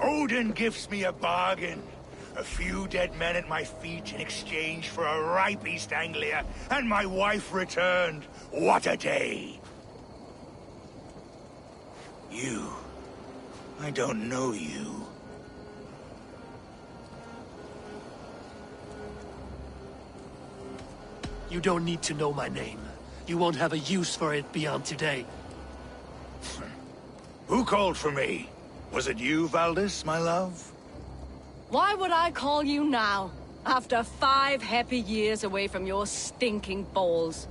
K: Odin gives me a bargain. A few dead men at my feet in exchange for a ripe East Anglia, and my wife returned. What a day! You. I don't know you.
S: You don't need to know my name. You won't have a use for it beyond today.
K: Who called for me? Was it you, Valdis, my love?
P: Why would I call you now, after 5 happy years away from your stinking balls?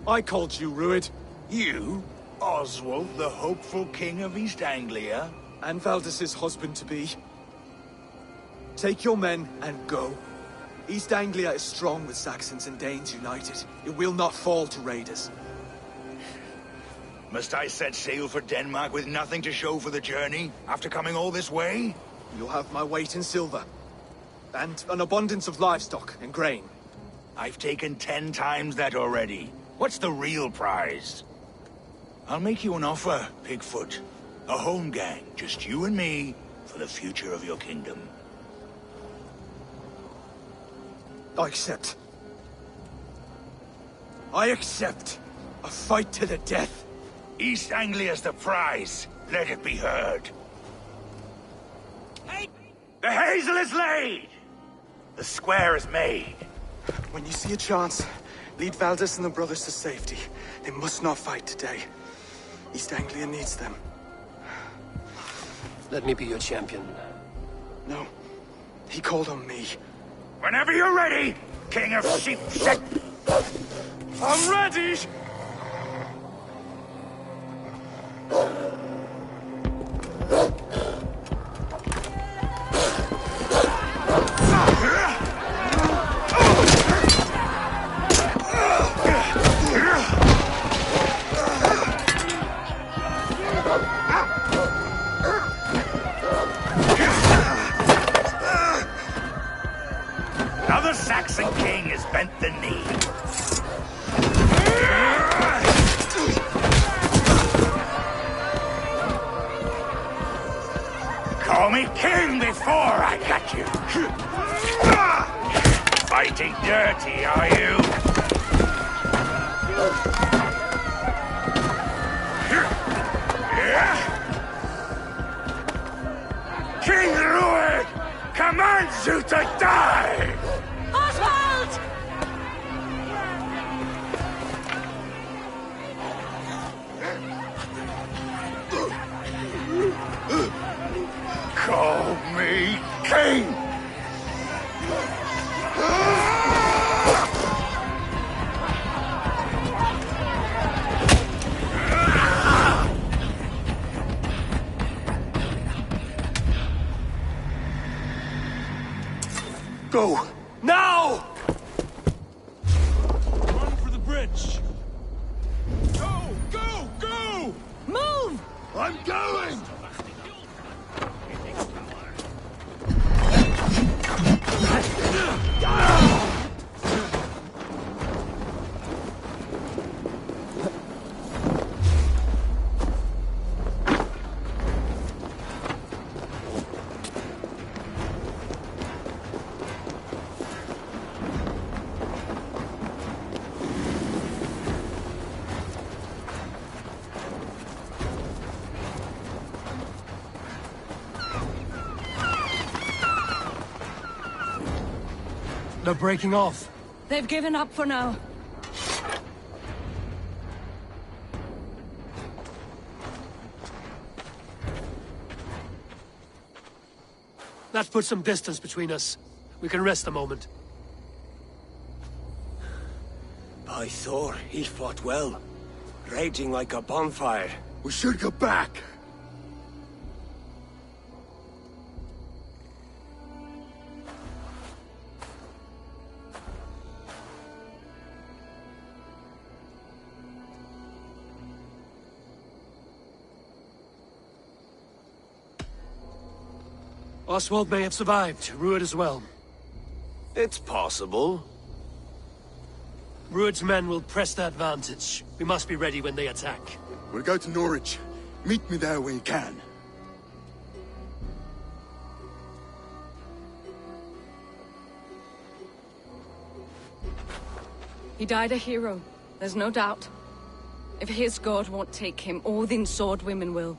M: I called you, Rued.
K: You? Oswald, the hopeful king of East Anglia?
M: And Valdis's husband-to-be. Take your men and go. East Anglia is strong with Saxons and Danes united. It will not fall to raiders.
K: Must I set sail for Denmark with nothing to show for the journey, after coming all this way?
M: You'll have my weight in silver. And an abundance of livestock and grain.
K: I've taken 10 times that already. What's the real prize? I'll make you an offer, Pigfoot. A home gang, just you and me, for the future of your kingdom.
M: I accept. I accept. A fight to the death.
K: East Anglia's the prize. Let it be heard.
I: Hey!
K: The hazel is laid! The square is made.
M: When you see a chance, lead Valdis and the brothers to safety. They must not fight today. East Anglia needs them.
A: Let me be your champion.
M: No. He called on me.
K: Whenever you're ready, King of Sheep Set.
M: I'm ready!
K: Now the Saxon king has bent the knee. Call me king before I got you. Fighting dirty, are you? King Rued commands you to die!
P: Oswald!
K: Call me king!
M: Go! Now!
R: Run for the bridge! Go! Go! Go!
P: Move!
D: I'm going!
S: They're breaking off.
P: They've given up for now.
S: That puts some distance between us. We can rest a moment.
T: By Thor, he fought well. Raging like a bonfire.
D: We should go back.
S: Oswald may have survived, Rued as well.
T: It's possible.
S: Rued's men will press the advantage. We must be ready when they attack.
D: We'll go to Norwich. Meet me there when you can.
P: He died a hero, there's no doubt. If his god won't take him, Odin's sword women will.